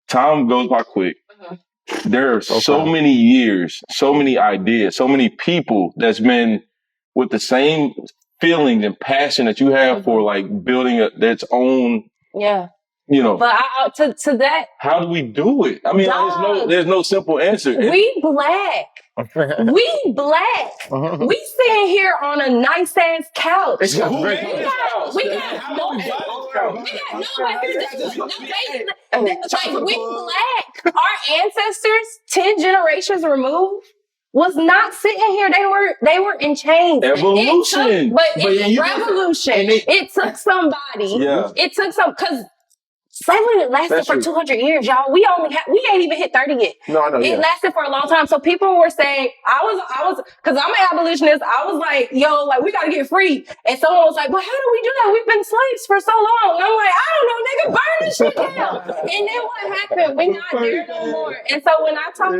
time goes by quick. Mm-hmm. There are so many years, so many ideas, so many people that's been with the same feelings and passion that you have for, like, building its own. Yeah. You know, but to that, how do we do it? I mean, there's no simple answer. We Black. We Black. Uh-huh. We sitting here on a nice ass couch. We got we Black. Our ancestors, 10 generations removed, was not sitting here. They were in chains. Evolution. Revolution. It took somebody. Yeah. It took because slavery lasted for 200 years, y'all. We ain't even hit 30 yet. No, I know. It lasted for a long time. So people were saying, I was, cause I'm an abolitionist. I was like, yo, like, we gotta get free. And someone was like, well, how do we do that? We've been slaves for so long. And I'm like, I don't know, nigga, burn this shit down. And then what happened? We're not there no more. And so when I talk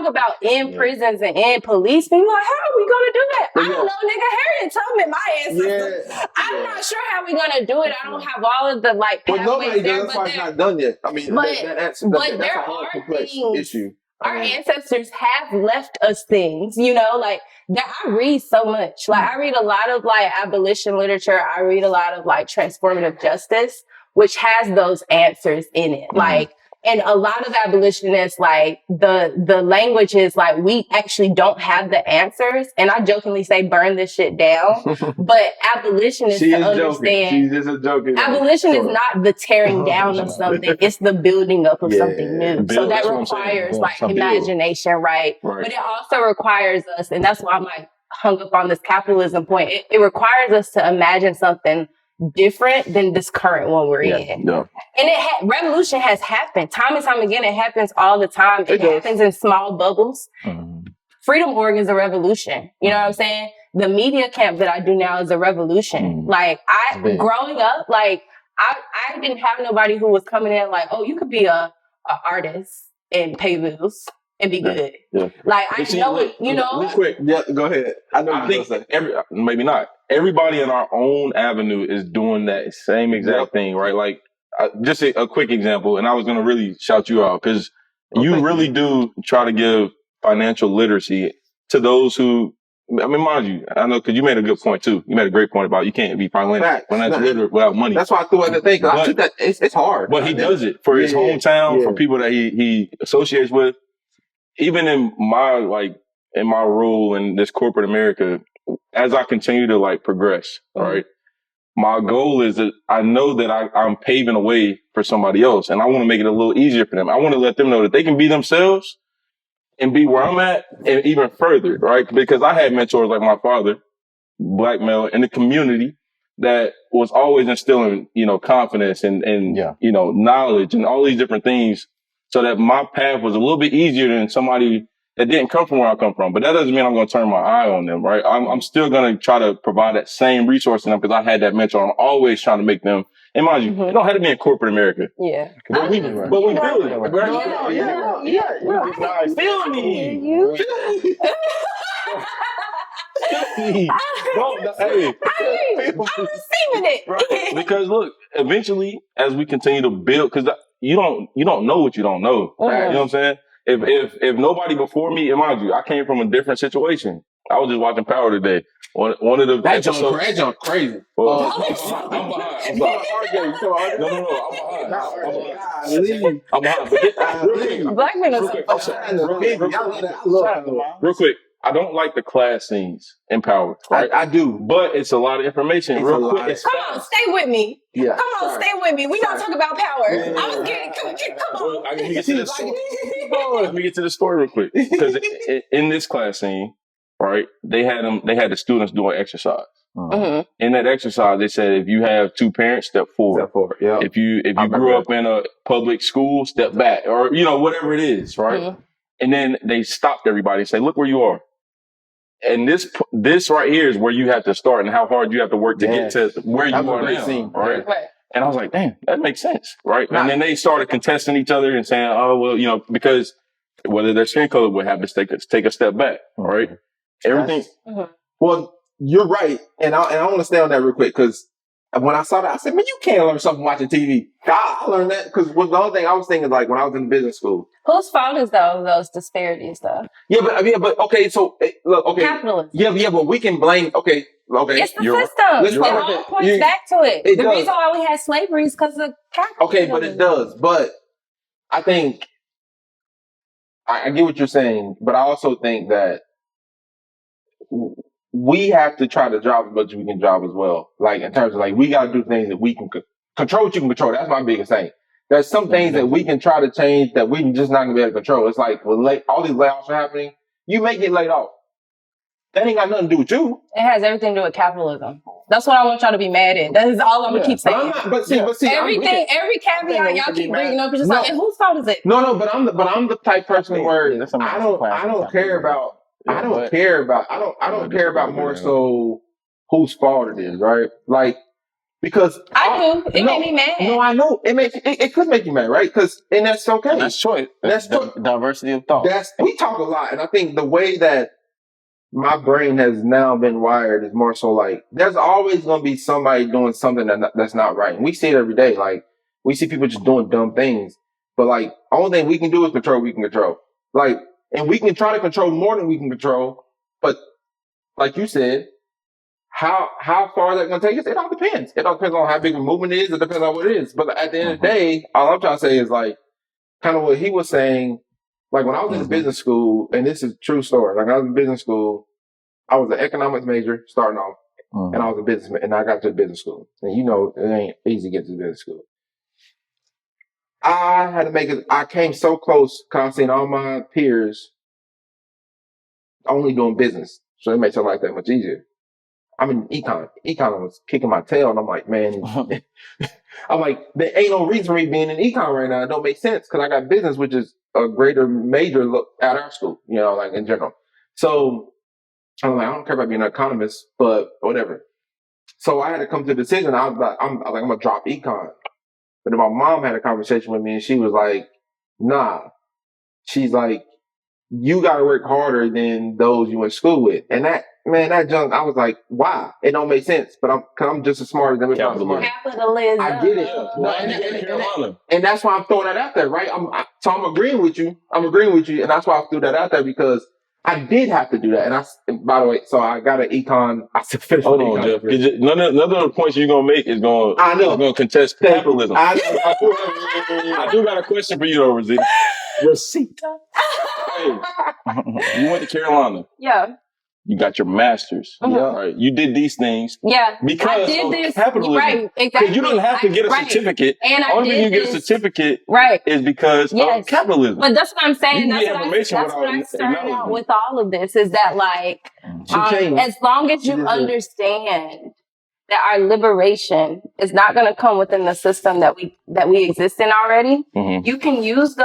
about in prisons and in police, people are like, how are we gonna do that? I don't know, nigga. Harriet Tubman, my ancestor. I'm not sure how we're gonna do it. I don't have all of the but nobody does. That's why it's not done yet. I mean, that's a hard, complex issue. Our ancestors have left us things, you know, like that. I read so much. Like I read a lot of like abolition literature. I read a lot of like transformative justice, which has those answers in it. Mm-hmm. Like, and a lot of abolitionists, like the language is like, we actually don't have the answers. And I jokingly say, burn this shit down. But abolitionists to understand, she's just a joke. Abolition is not the tearing down of something. It's the building up of something new. So that requires like imagination, right? But it also requires us, and that's why I'm like hung up on this capitalism point. It requires us to imagine something different than this current one we're in. Yeah. And revolution has happened time and time again. It happens all the time. It happens in small bubbles. Mm-hmm. Freedom Org is a revolution. You know what I'm saying? The media camp that I do now is a revolution. Mm-hmm. Like growing up, like I didn't have nobody who was coming in like, oh, you could be a artist and pay bills. and be good. Yeah. Like, I But see, know it, you know? real quick. Yeah, go ahead. I think maybe not. Everybody in our own avenue is doing that same exact thing, right? Like, just a quick example, and I was going to really shout you out because you really do try to give financial literacy to those who, I mean, mind you, I know because you made a good point too. You made a great point about you can't be financial literate without money. That's why I threw in the thing. I took that. It's hard. But he does it for his hometown, for people that he associates with. Even in my role in this corporate America, as I continue to like progress, right? My goal is that I know that I'm paving a way for somebody else, and I want to make it a little easier for them. I want to let them know that they can be themselves and be where I'm at and even further, right? Because I had mentors like my father, black male, in the community that was always instilling, confidence and knowledge and all these different things so that my path was a little bit easier than somebody that didn't come from where I come from. But that doesn't mean I'm going to turn my eye on them, right? I'm still going to try to provide that same resource to them because I had that mentor. I'm always trying to make them, and mind you, it don't have to be in corporate America. Yeah. But we build it. Yeah. Feel me. I'm receiving it. Right. Because look, eventually, as we continue to build, because you don't know what you don't know. Right? You know what I'm saying? If nobody before me, and mind you, I came from a different situation. I was just watching Power today. One of the that jump crazy. Well, I'm behind. No, I'm behind. Black men are Real quick. I don't like the class scenes in Power. Right? I do. But it's a lot of information. Real quick. Come on, stay with me. Yeah. Come on, stay with me. We don't talk about Power. I was getting, come on. Let me get to the story. Let me get to the story real quick. Because in this class scene, right, they had the students doing exercise. In that exercise, they said if you have two parents, step forward. Step forward. Yeah. If you grew up in a public school, step back, or whatever it is, right? And then they stopped everybody and say, "Look where you are." And this right here is where you have to start and how hard you have to work to get to where you are now, right? And I was like, "Damn, that makes sense, right?" And then they started contesting each other and saying, "Oh, well, because whether their skin color would have to take a step back, right?" Everything. Well, you're right, and I want to stay on that real quick because when I saw that, I said, "Man, you can't learn something watching TV." I learned that because the only thing I was thinking like when I was in business school. Whose fault is those disparities, though? Yeah, but okay. So look, okay. Capitalism. Yeah, but we can blame. Okay. It's the system. It all points back to it. The reason why we had slavery is because of capitalism. Okay, but it does. But I think I get what you're saying, but I also think that we have to try to drive as much as we can drive as well. Like in terms of like we got to do things that we can control. What you can control. That's my biggest thing. There's some things that we can try to change that we're just not gonna be able to control. It's like all these layoffs are happening. You may get laid off. That ain't got nothing to do with you. It has everything to do with capitalism. That's what I want y'all to be mad at. That is all I'm gonna keep saying. But see, every caveat y'all keep bringing up is just like, and whose fault is it? No, but I'm the type person where I don't care about more so whose fault it is, right? Like. Because I do. It made me mad. No, I know. It could make you mad, right? And that's okay. And that's choice. That's diversity of thought. We talk a lot. And I think the way that my brain has now been wired is more so like, there's always going to be somebody doing something that's not right. And we see it every day. Like, we see people just doing dumb things. But like, only thing we can do is control what we can control. Like, and we can try to control more than we can control. But like you said, how far that's going to take us? It all depends. It all depends on how big a movement it is. It depends on what it is. But at the end of the day, all I'm trying to say is like, kind of what he was saying, like when I was in business school, and this is a true story. Like when I was in business school, I was an economics major starting off, and I was a businessman, and I got to business school. And it ain't easy to get to business school. I had to make it, I came so close because I seen all my peers only doing business. So it makes it like that much easier. I'm in econ. Econ was kicking my tail, and I'm like, man, I'm like, there ain't no reason for me being in econ right now. It don't make sense because I got business, which is a greater major look at our school, like in general. So I'm like, I don't care about being an economist, but whatever. So I had to come to the decision. I was like, I'm gonna drop econ. But then my mom had a conversation with me, and she was like, nah. She's like, you got to work harder than those you went to school with. And that junk, I was like, why? It don't make sense. But I'm just as smart as everybody else. Capitalism. I get it. And that's why I'm throwing that out there, right? So I'm agreeing with you. And that's why I threw that out there, because I did have to do that. And by the way, so I got an econ. I said, hold on, Jeff. None of the points you're going to make is going to contest capitalism. I do got a question for you, though, Resita. Resita. Hey, you went to Carolina. Yeah. You got your master's. Yeah. Right. You did these things. Yeah. Because of capitalism. Right. Exactly. Because you didn't have to get a certificate. And only reason you get a certificate is because of capitalism. But that's what I'm saying. That's what I started out with all of this, is that like, as long as you understand that our liberation is not going to come within the system that we exist in already. Mm-hmm. You can use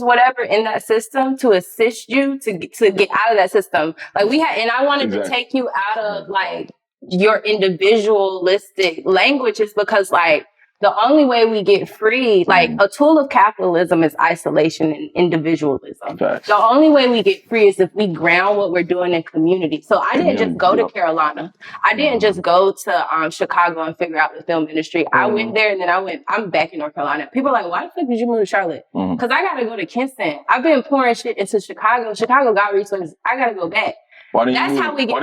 whatever in that system to assist you to get out of that system. Like and I wanted to take you out of like your individualistic languages, because like the only way we get free, like a tool of capitalism is isolation and individualism. Facts. The only way we get free is if we ground what we're doing in community. So I didn't just go to Carolina. I didn't just go to Chicago and figure out the film industry. I went there and then I'm back in North Carolina. People are like, why the fuck did you move to Charlotte? Because I got to go to Kinston. I've been pouring shit into Chicago. Chicago got resources. I got to go back. Why do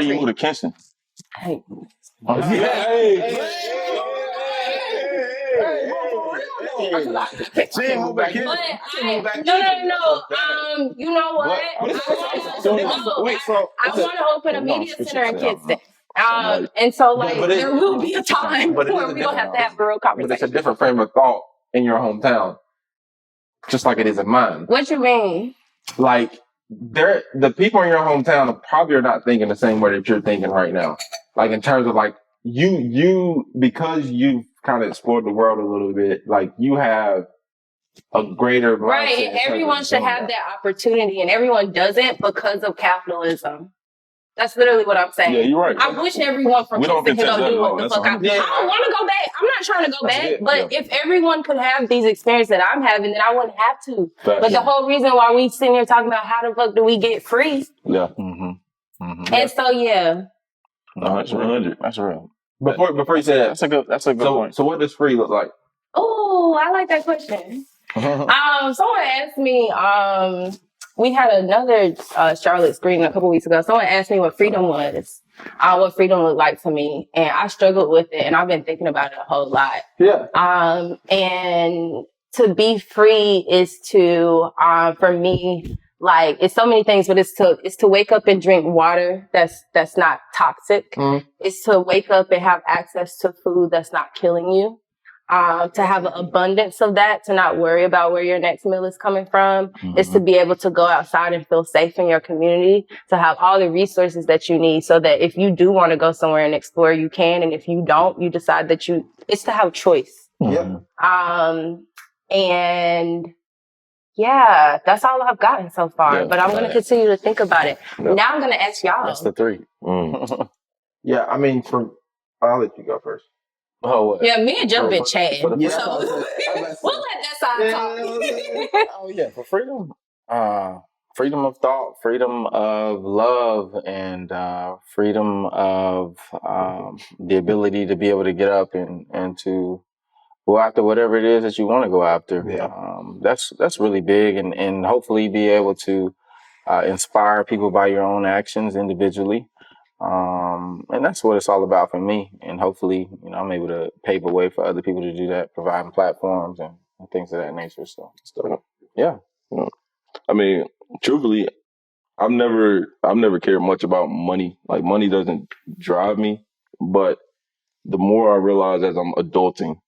you move to Kinston? Hey. You know what? I want to open a media center in Kinston. And so like there will be a time where we don't have to have a real conversation. But it's a different frame of thought in your hometown, just like it is in mine. What you mean? Like the people in your hometown probably are not thinking the same way that you're thinking right now. Like in terms of like you because you've kind of explored the world a little bit, like you have a greater right. And everyone should have that opportunity, and everyone doesn't because of capitalism. That's literally what I'm saying. Yeah, you're right. I wish everyone from Kingston could go do what the fuck I don't want to go back. I'm not trying to go back, but if everyone could have these experiences that I'm having, then I wouldn't have to. But the whole reason why we sitting here talking about how the fuck do we get free? Yeah. And so no, that's real. That's real. Before you say that, that's a good point. So what does free look like? Oh, I like that question. Someone asked me, we had another Charlotte screening a couple weeks ago. Someone asked me what freedom was, what freedom looked like to me. And I struggled with it, and I've been thinking about it a whole lot. Yeah. And to be free is to, for me, like it's so many things, but it's to wake up and drink water that's not toxic. It's to wake up and have access to food that's not killing you. To have an abundance of that, to not worry about where your next meal is coming from, is to be able to go outside and feel safe in your community, to have all the resources that you need so that if you do want to go somewhere and explore, you can. And if you don't, you decide that it's to have choice. Yeah. And yeah, that's all I've gotten so far, but I'm going to continue to think about it. Now I'm going to ask y'all. That's the three. Yeah. I mean, I'll let you go first. Oh, what? Yeah, me and Joe been chatting. So we'll let that side talk. Oh yeah, for freedom. Freedom of thought, freedom of love, and freedom of the ability to be able to get up and to go after whatever it is that you want to go after. Yeah. That's really big, and hopefully be able to inspire people by your own actions individually. And that's what it's all about for me. And hopefully, I'm able to pave a way for other people to do that, providing platforms and things of that nature. So, yeah. I mean, truthfully, I've never cared much about money. Like, money doesn't drive me. But the more I realize as I'm adulting,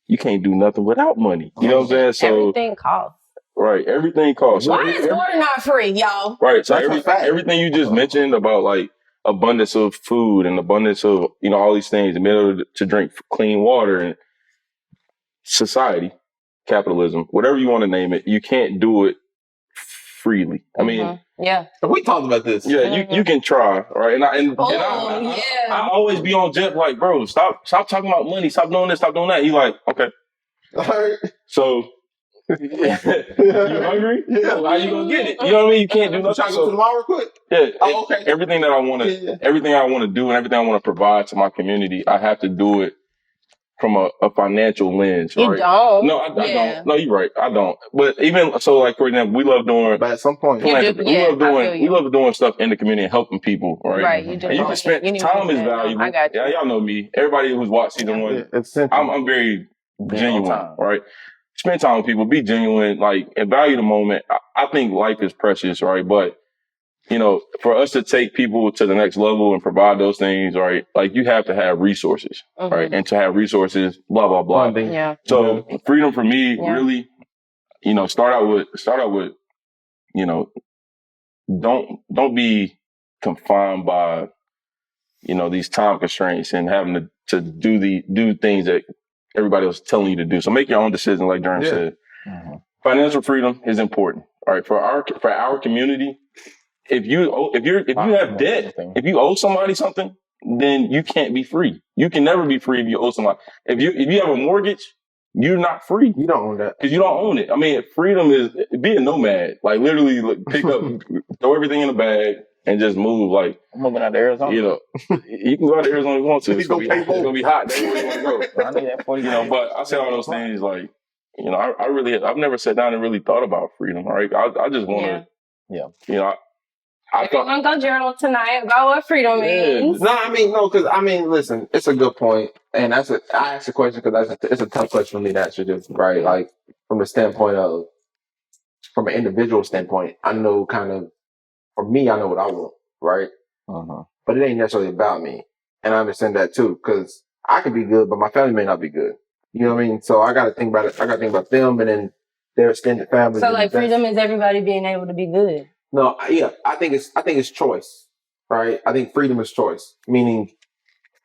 you can't do nothing without money. You know what I'm saying? So everything costs. Right. Everything costs. Why is water not free, y'all? Right. So everything you just mentioned about like abundance of food and abundance of, all these things, and being able to drink clean water, and society, capitalism, whatever you want to name it, you can't do it freely. I mean, we talked about this. Yeah, you can try, right? And I always be on Jeff like, bro, stop talking about money, stop doing this, stop doing that. He's like, okay. So You hungry? Yeah. How you gonna get it? You know what I mean? You can't do nothing. Trying to go to the mall real quick? Yeah. Oh, okay. Everything that I want to, everything I want to do and everything I want to provide to my community, I have to do it from a financial lens, right? You don't. No, I don't. No, you're right. I don't. But even so, like for example, we love doing. But at some point, we love doing stuff in the community and helping people, right? Right. You do. And you can spend time is valuable. I got you. Yeah, y'all know me. Everybody who's watched season one, I'm very genuine, right? Spend time with people, be genuine, like, and value the moment. I think life is precious, right? But, you know, for us to take people to the next level and provide those things, right? Like, you have to have resources, right? And to have resources, blah, blah, blah. Yeah. So freedom for me, really, you know, start out with, you know, don't be confined by, you know, these time constraints and having to do things that everybody else is telling you to do. So make your own decision, like Durham said. Financial freedom is important. All right. For our community, if you have debt, if you owe somebody something, then you can't be free. You can never be free if you owe somebody. If you have a mortgage, you're not free. You don't own that. Because you don't own it. I mean, freedom is be a nomad. Like literally pick up, throw everything in a bag and just move. Like I'm moving out to Arizona. You know, you can go out to Arizona if you want to. It's gonna be hot. That's where you want to go. I need that 40. You know, but I say all those things like, you know, I've never sat down and really thought about freedom. All right. I just want to, you know, I'm gonna go journal tonight about what freedom means. Listen, it's a good point, and I asked the question because it's a tough question for me to answer, just right. Like from the standpoint of, from an individual standpoint, I know kind of, for me, I know what I want, right? But it ain't necessarily about me, and I understand that too, because I could be good, but my family may not be good. You know what I mean? So I got to think about it. I got to think about them, and then their extended family. So like freedom is everybody being able to be good. No, yeah, I think it's choice, right? I think freedom is choice, meaning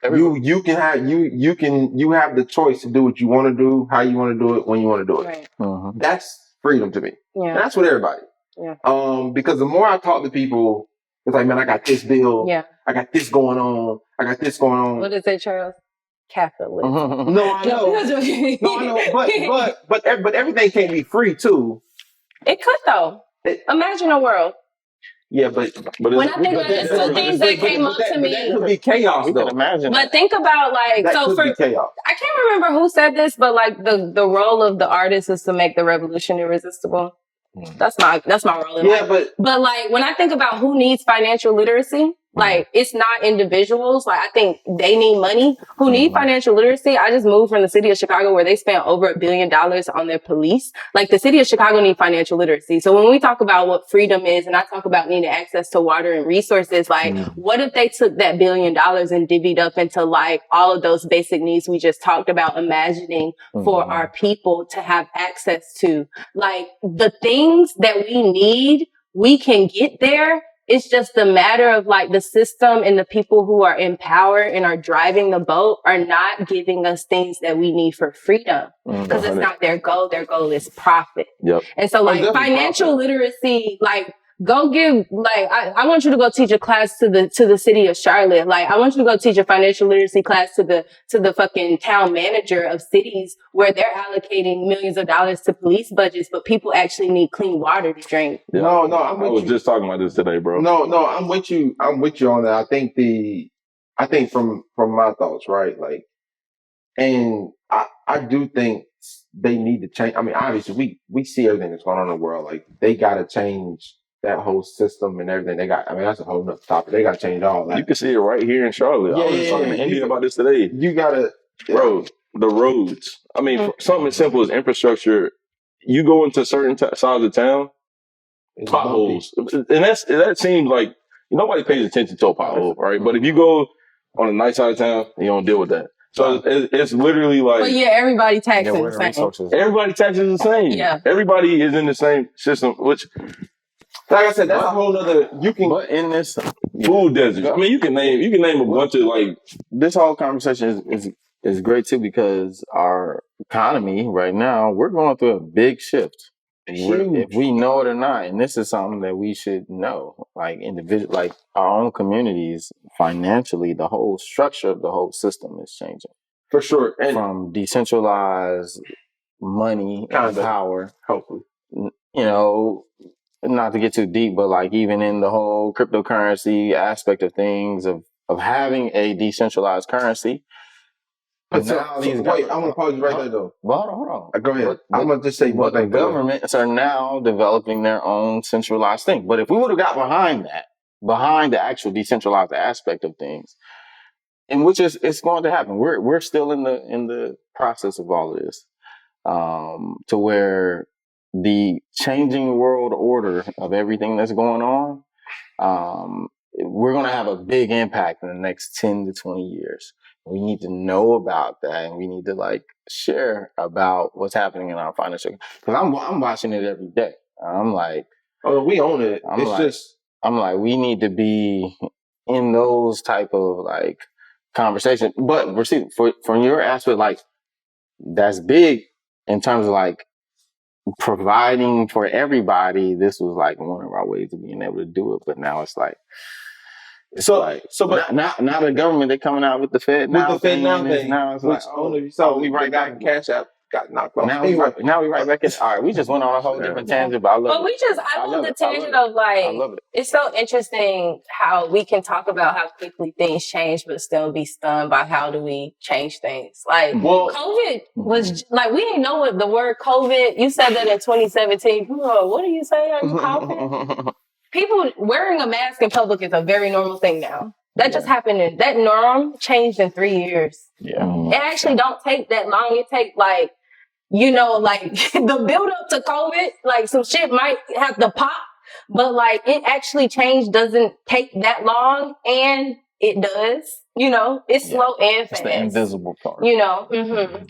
you have the choice to do what you want to do, how you want to do it, when you want to do it. Right. That's freedom to me. Yeah. And that's with everybody. Yeah. Because the more I talk to people, it's like, man, I got this bill. Yeah. I got this going on. I got this going on. What did it say, Charles? Capitalism. No, I know. No, I know. But everything can't be free too. It could though. Imagine a world. Yeah, but when I think about it, two things that came up to me. That could be chaos, though. Imagine. But think about like, that so could be chaos. I can't remember who said this, but like the role of the artist is to make the revolution irresistible. That's my role in life. But like when I think about who needs financial literacy, like it's not individuals. Like I think they need money. Who need financial literacy? I just moved from the city of Chicago where they spent over $1 billion on their police. Like the city of Chicago need financial literacy. So when we talk about what freedom is, and I talk about needing access to water and resources, like what if they took that $1 billion and divvied up into like all of those basic needs we just talked about, imagining for our people to have access to, like the things that we need, we can get there. It's just a matter of like the system and the people who are in power and are driving the boat are not giving us things that we need for freedom because it's not their goal. Their goal is profit. Yep. And so like financial literacy, like go give, like, I want you to go teach a class to the city of Charlotte. Like, I want you to go teach a financial literacy class to the fucking town manager of cities where they're allocating millions of dollars to police budgets, but people actually need clean water to drink. Yeah. No, I was just talking about this today, bro. No, I'm with you. I'm with you on that. I think from my thoughts, right? Like, and I do think they need to change. I mean, obviously we see everything that's going on in the world. Like, they got to change that whole system and everything. That's a whole nother topic. They got to change all that. You can see it right here in Charlotte. I was talking to India about this today. You gotta, bro, the roads. I mean, something as simple as infrastructure. You go into certain sides of town, potholes, and that seems like nobody pays attention to a pothole, right? But if you go on a nice side of town, you don't deal with that. So it's literally like. But yeah, everybody taxes the same. Everybody taxes the same. Yeah. Everybody is in the same system, which. Like I said, that's a whole other. But in this food desert, I mean, you can name a bunch of like. This whole conversation is great too because our economy right now, we're going through a big shift. If we know it or not, and this is something that we should know, like individual, like our own communities, financially, the whole structure of the whole system is changing for sure. And from decentralized money and power. Hopefully. You know, not to get too deep, but like even in the whole cryptocurrency aspect of things, of having a decentralized currency. But wait, I want to pause you right there though. Well, hold on. Go ahead. I'm going to just say one thing. Governments are now developing their own centralized thing. But if we would have got behind the actual decentralized aspect of things, and which is, it's going to happen. We're still in the process of all of this, to where the changing world order of everything that's going on, we're going to have a big impact in the next 10 to 20 years. We need to know about that, and we need to like share about what's happening in our financial. Because I'm watching it every day. I'm like, oh, we own it. I'm like, we need to be in those type of like conversations. But from your aspect, like that's big in terms of like providing for everybody. This was like one of our ways of being able to do it. But now it's like. But now the government, they're coming out with the Fed now. With the Fed now thing. Now it's like, we right back in Cash App got knocked off. Now we right back in. All right, we just went on a whole different tangent, but I love it. I love the tangent of like, it's so interesting how we can talk about how quickly things change, but still be stunned by how do we change things. Like, COVID was like, we didn't know what the word COVID, you said that in 2017. What do you say? Are you coughing? People wearing a mask in public is a very normal thing now. That just happened. That norm changed in 3 years. Yeah. It actually don't take that long. It take like, like the build up to COVID, like some shit might have to pop, but like it actually changed doesn't take that long, and it does. It's slow and fast. It's the invisible part.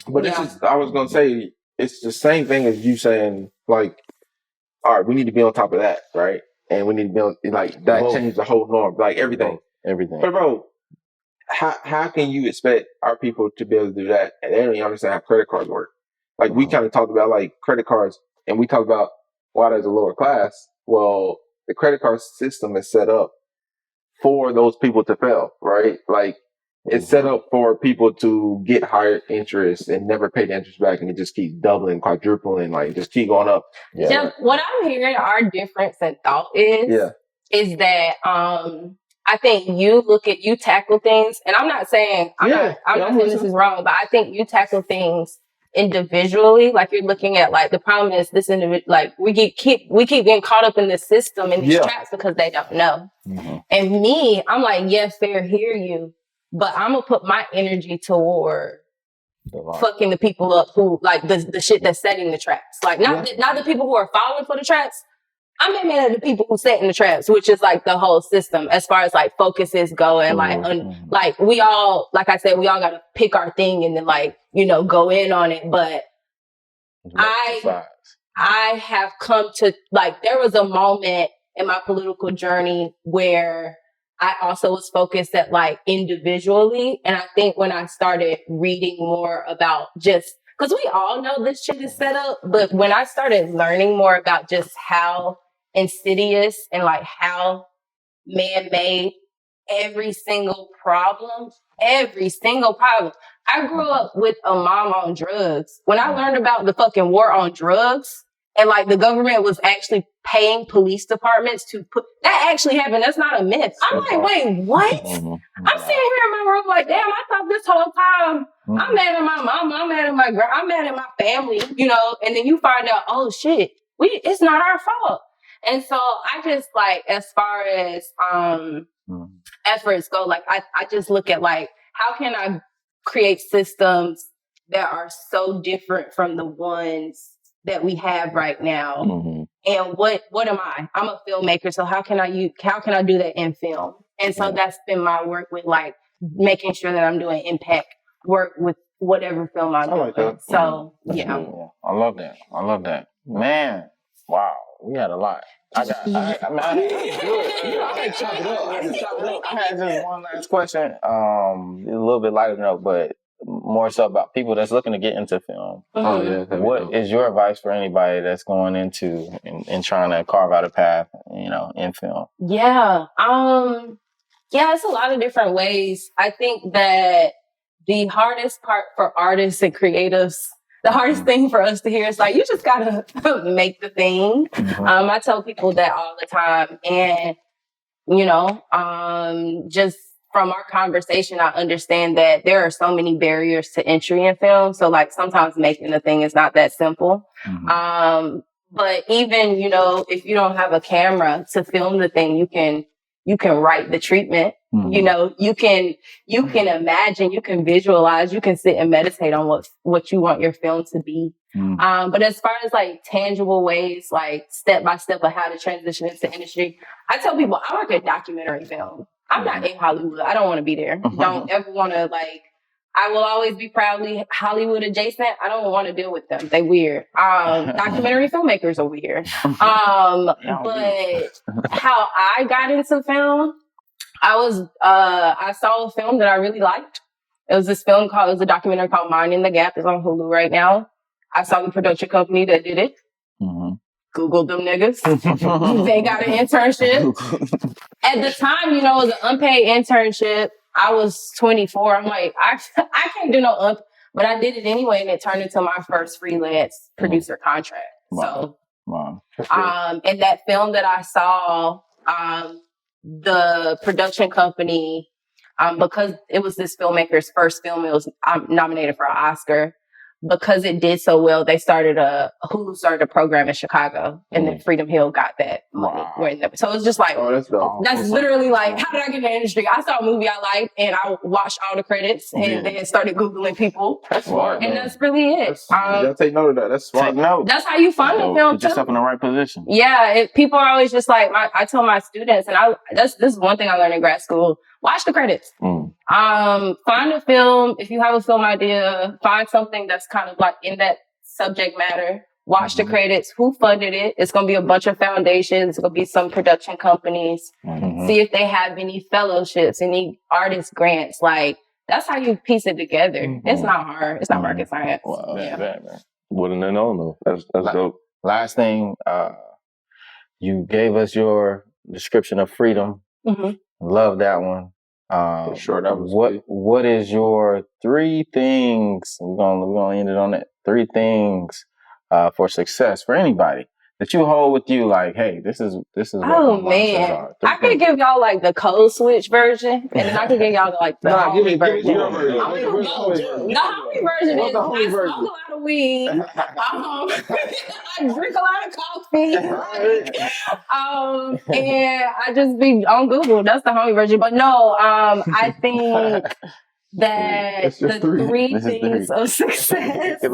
But it's just, I was going to say, it's the same thing as you saying like, all right, we need to be on top of that, right? And we need to build like that changed the whole norm, like everything. But bro, how can you expect our people to be able to do that and they don't even understand how credit cards work? Like we kind of talked about like credit cards, and we talked about why there's a lower class. Well, the credit card system is set up for those people to fail, right? Like it's set up for people to get higher interest and never pay the interest back, and it just keeps doubling, quadrupling, like just keep going up. Yeah. What I'm hearing, our difference in thought is that I think you tackle things, and I'm not saying I'm not saying this is wrong, but I think you tackle things individually. Like you're looking at like the problem is this individual, like we keep getting caught up in the system and these traps because they don't know. And me, I'm like, yes, fair, hear you. But I'm gonna put my energy toward fucking the people up who like the shit that's setting the traps. Like not the people who are falling for the traps. I'm mad at the people who setting the traps, which is like the whole system as far as like focuses go and like we all, like I said, we all gotta pick our thing and then like go in on it. But I have come to like there was a moment in my political journey where I also was focused at like individually. And I think when I started reading more about just, cause we all know this shit is set up, but when I started learning more about just how insidious and like how man-made every single problem. I grew up with a mom on drugs. When I learned about the fucking war on drugs, and like the government was actually paying police departments to put that actually happened. That's not a myth. I'm like, wait, what? I'm sitting here in my room like, damn, I thought this whole time I'm mad at my mom, I'm mad at my girl, I'm mad at my family, and then you find out, oh shit, it's not our fault. And so I just like, as far as efforts go, like I just look at like, how can I create systems that are so different from the ones that we have right now. And what am I? I'm a filmmaker. So how can I do that in film? And so that's been my work with like making sure that I'm doing impact work with whatever film I'm doing. Like that. So I love that. Man, wow. We had a lot. I had chop it up. I had just one last question. A little bit lighter note, but more so about people that's looking to get into film. What is your advice for anybody that's going into and trying to carve out a path, in film? It's a lot of different ways. I think that the hardest part for artists and creatives, the hardest thing for us to hear is like, you just gotta make the thing. I tell people that all the time. And, you know, just from our conversation, I understand that there are so many barriers to entry in film. So like sometimes making the thing is not that simple. But even, you know, if you don't have a camera to film the thing, you can write the treatment. You know, you can imagine, you can visualize, you can sit and meditate on what you want your film to be. But as far as like tangible ways, like step by step of how to transition into industry, I tell people I work at documentary film. I'm not in Hollywood. I don't want to be there. Don't ever want to like, I will always be proudly Hollywood adjacent. I don't want to deal with them. They weird. Documentary filmmakers are weird. But how I got into film, I saw a film that I really liked. It was a documentary called Minding the Gap. It's on Hulu right now. I saw the production company that did it. Googled them niggas. They got an internship. At the time, you know, it was an unpaid internship. I was 24. I'm like, I can't do no but I did it anyway, and it turned into my first freelance producer contract. So, and that film that I saw, the production company, because it was this filmmaker's first film, it was nominated for an Oscar. Because it did so well, Hulu started a program in Chicago, and then Freedom Hill got that money. So it was just like, that's literally like, how did I get in the industry? I saw a movie I liked, and I watched all the credits, and then started Googling people. That's smart, and that's really it. You gotta take note of that. That's smart. Take note. That's how you fund a film. Put yourself in the right position. Yeah, people are always just like, I tell my students, and this is one thing I learned in grad school. Watch the credits. Find a film. If you have a film idea, find something that's kind of like in that subject matter. Watch the credits. Who funded it? It's going to be a bunch of foundations. It's going to be some production companies. See if they have any fellowships, any artist grants. Like, that's how you piece it together. It's not hard. It's not rocket science. Wow, man. Wouldn't have known though. That's dope. Last thing, you gave us your description of freedom. Love that one. For sure, that was what is your 3 things? We're gonna end it on that. 3 things for success for anybody that you hold with you. Like, hey, this is. Oh man, I could give y'all like the code switch version, and then I could give y'all like the homie version. The homie version is I smoke a lot of weed. I drink a lot of coffee. And I just be on Google. That's the homie version. But no, I think that the 3 things of success.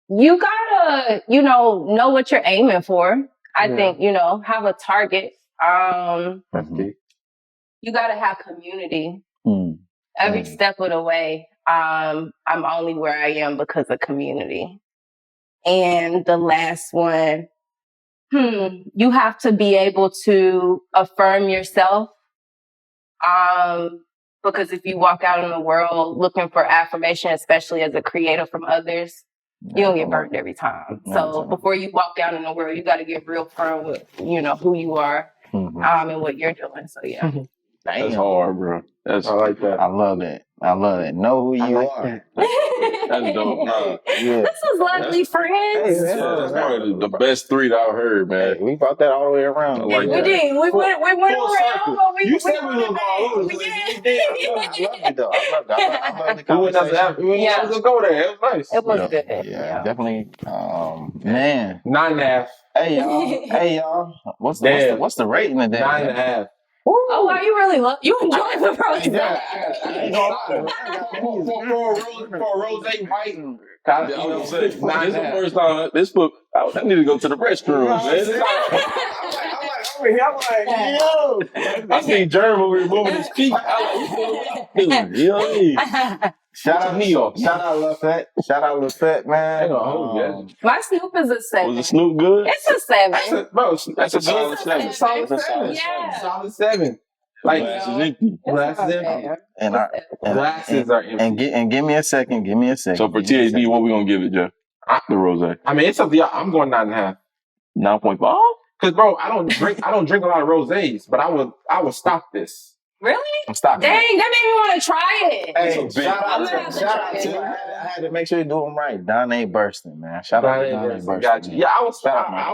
You gotta, you know what you're aiming for. I think, have a target. You gotta have community. Every step of the way. I'm only where I am because of community. And the last one, you have to be able to affirm yourself. Because if you walk out in the world looking for affirmation, especially as a creator from others, you don't get burned every time. So before you walk out in the world, you got to get real firm with, who you are, and what you're doing. So yeah. That's hard, bro. I like that. I love it. Know who you are. That's dope. Yeah. This is lovely, friends. That's probably the best 3 that I've heard, man. We brought that all the way around. Like we did. We went around, but You said we was all over. We did. I love it though. I love the conversation. We went to go there. It was nice. It was good. Yeah, definitely. Man. 9.5. Hey y'all. What's the rating today? 9.5. Oh, wow, you really you enjoyed the process. For Rose white. This is the first time. I need to go to the restroom, man. I see Jerm over here moving his feet. You know what I mean? Shout out New York. Shout out LaFette, man. My Snoop is a 7. Was the Snoop good? It's a 7. That's a solid 7. Yeah. Solid 7. Like glasses empty. And glasses are empty. And give me a second. So for THB, what we gonna give it, Jeff? The rosé. I mean, it's up to y'all. I'm going 9.5. 9.5. Cause bro, I don't drink a lot of rosés, but I would stock this. Really? I'm stopping. Dang, that made me want to try it. Hey, shout I'm out gonna have to to try it. I had to make sure you do them right. Don ain't bursting, man. Shout out to Don ain't bursting. Got you. Yeah, I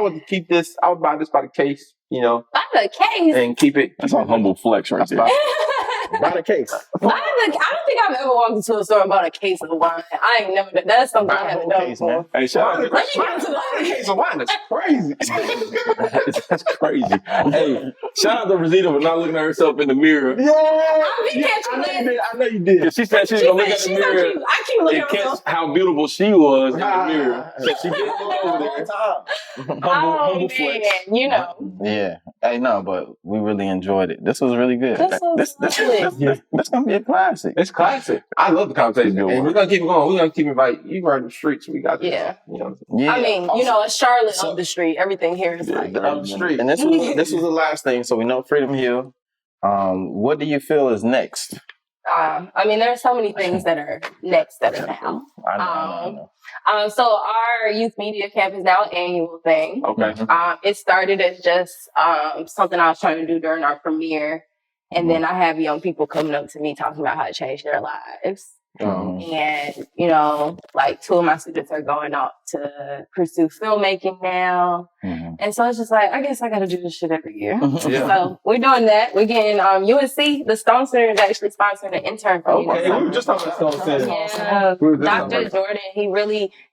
would keep this. I would buy this by the case, you know. By the case? And keep it. That's a humble flex right there. By the case. I don't think I've ever walked into a store and bought a case of wine. I ain't never done. That's something I haven't done before. Hey, shout out to Let me get into a case of wine. That's crazy. That's crazy. Hey, shout out to Resita for not looking at herself in the mirror. Yeah. I know you did. She said she's going to look at the mirror I keep looking and at catch myself. how beautiful she was in the mirror. So she did look over there. Humble flex. You know. Yeah. Hey, no, but we really enjoyed it. This was really good. This That's gonna be a classic. It's classic. I love the conversation. And we're gonna keep it going. We're gonna keep it like you run the streets. We got this. Yeah. You know. Yeah. I mean, you know, it's Charlotte up the street. Everything here is like Up the street. And this was the last thing. So we know Freedom Hill. What do you feel is next? I mean, there are so many things that are next that are now. I know. So our youth media camp is now an annual thing. Okay. It started as just something I was trying to do during our premiere. And then I have young people coming up to me talking about how to change their lives. And, you know, like 2 of my students are going out to pursue filmmaking now. And so it's just like, I guess I got to do this shit every year. So we're doing that. We're getting UNC, the Stone Center is actually sponsoring an intern for me. Okay, we were just talking about Stone Center. Yeah, Dr. Jordan,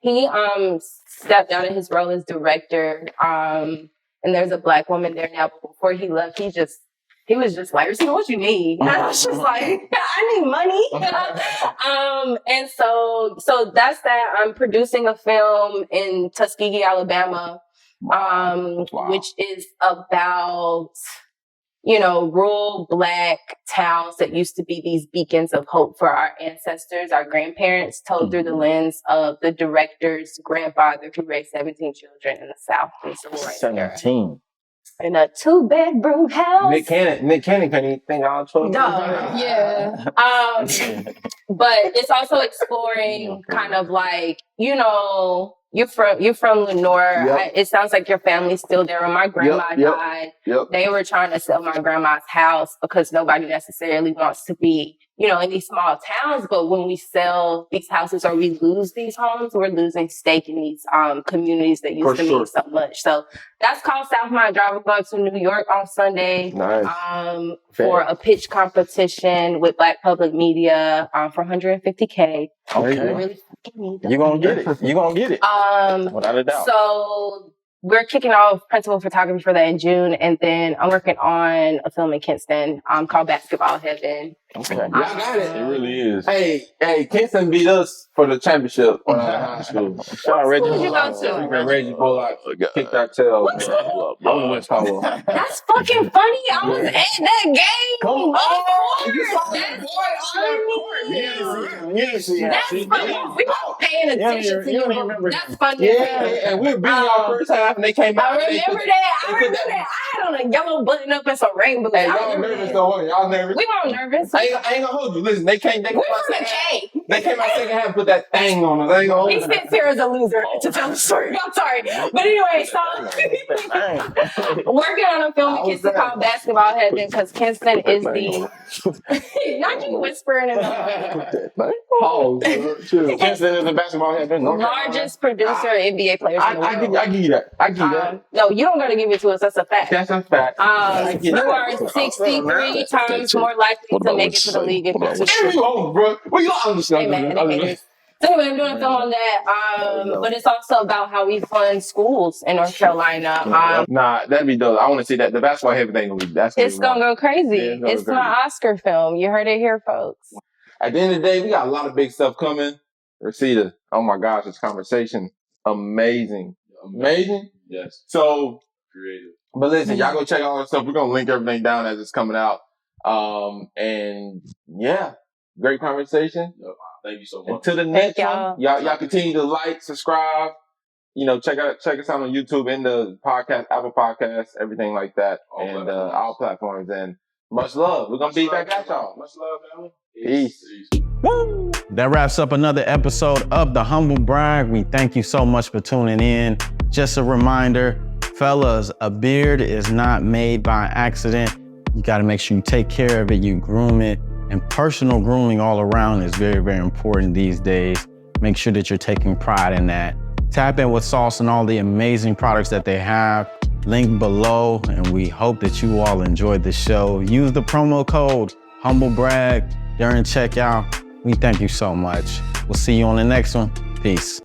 he stepped out of his role as director. And there's a Black woman there now, but before he left, he was just like, Resita, what you need? And I was just like, I need money. And so that's that. I'm producing a film in Tuskegee, Alabama, which is about, you know, rural Black towns that used to be these beacons of hope for our ancestors, our grandparents, told through the lens of the director's grandfather who raised 17 children in the South. In the Civil Rights era. 17. In a 2-bedroom house. Nick Cannon can't even think all 12. Yeah. But it's also exploring kind of like, you know, you're from Lenore. Yep. It sounds like your family's still there. When my grandma died, they were trying to sell my grandma's house because nobody necessarily wants to be, you know, in these small towns. But when we sell these houses or we lose these homes, we're losing stake in these communities that used to mean so much. So that's called South Mind Drive. We're going to New York on Sunday for a pitch competition with Black Public Media for $150K. Okay. Really fucking need You're gonna get it. You're gonna get it. Without a doubt. So we're kicking off principal photography for that in June, and then I'm working on a film in Kinston called Basketball Heaven. Okay. Y'all got it. It really is. Hey, Kinston beat us for the championship when I was in high school. Shout out Reggie. Who did you go to? Reggie Bullock kicked our tail. That's fucking funny. I was at that game. Come on. That's funny. We weren't paying attention to you. That's funny. Yeah, and we were beating y'all first half, and they came out. I remember that. I had on a yellow button up and some rainbows. Hey, y'all nervous though? Y'all nervous? We weren't nervous. I ain't gonna hold you. Listen, they came out second half, put that thing on us. I ain't gonna hold you. He sits here as a loser to tell the story. I'm sorry. But anyway, so working on a film in Kinston called Basketball Heaven because Kinston is the not you whispering in the Kinston is the basketball heaven. largest producer of NBA players in the world. I give you that. I give you that. No, you don't gotta give it to us. That's a fact. That's a fact. You are 63 times more likely to make it to the league if you Give me over, bro. Well, you don't understand. So anyway, I'm doing a film on that, but it's also about how we fund schools in North Carolina. Nah, that'd be dope. I want to see that. The basketball heaven thing gonna be. It's gonna go crazy. It's my Oscar film. You heard it here, folks. At the end of the day, we got a lot of big stuff coming. Resita, oh my gosh, this conversation, amazing. Yes. So creative. But listen, y'all go check out all that stuff. We're gonna link everything down as it's coming out. And yeah, great conversation. Thank you so much. Until the next one, y'all continue to like, subscribe. You know, check us out on YouTube and the podcast, Apple Podcasts, everything like that, all platforms. And much love. We're gonna be back at y'all. Much love, family. Peace. Woo! That wraps up another episode of The Humble Brag. We thank you so much for tuning in. Just a reminder, fellas, a beard is not made by accident. You got to make sure you take care of it, you groom it. And personal grooming all around is very, very important these days. Make sure that you're taking pride in that. Tap in with Sauce and all the amazing products that they have. Link below, and we hope that you all enjoyed the show. Use the promo code HumbleBrag during checkout. We thank you so much. We'll see you on the next one. Peace.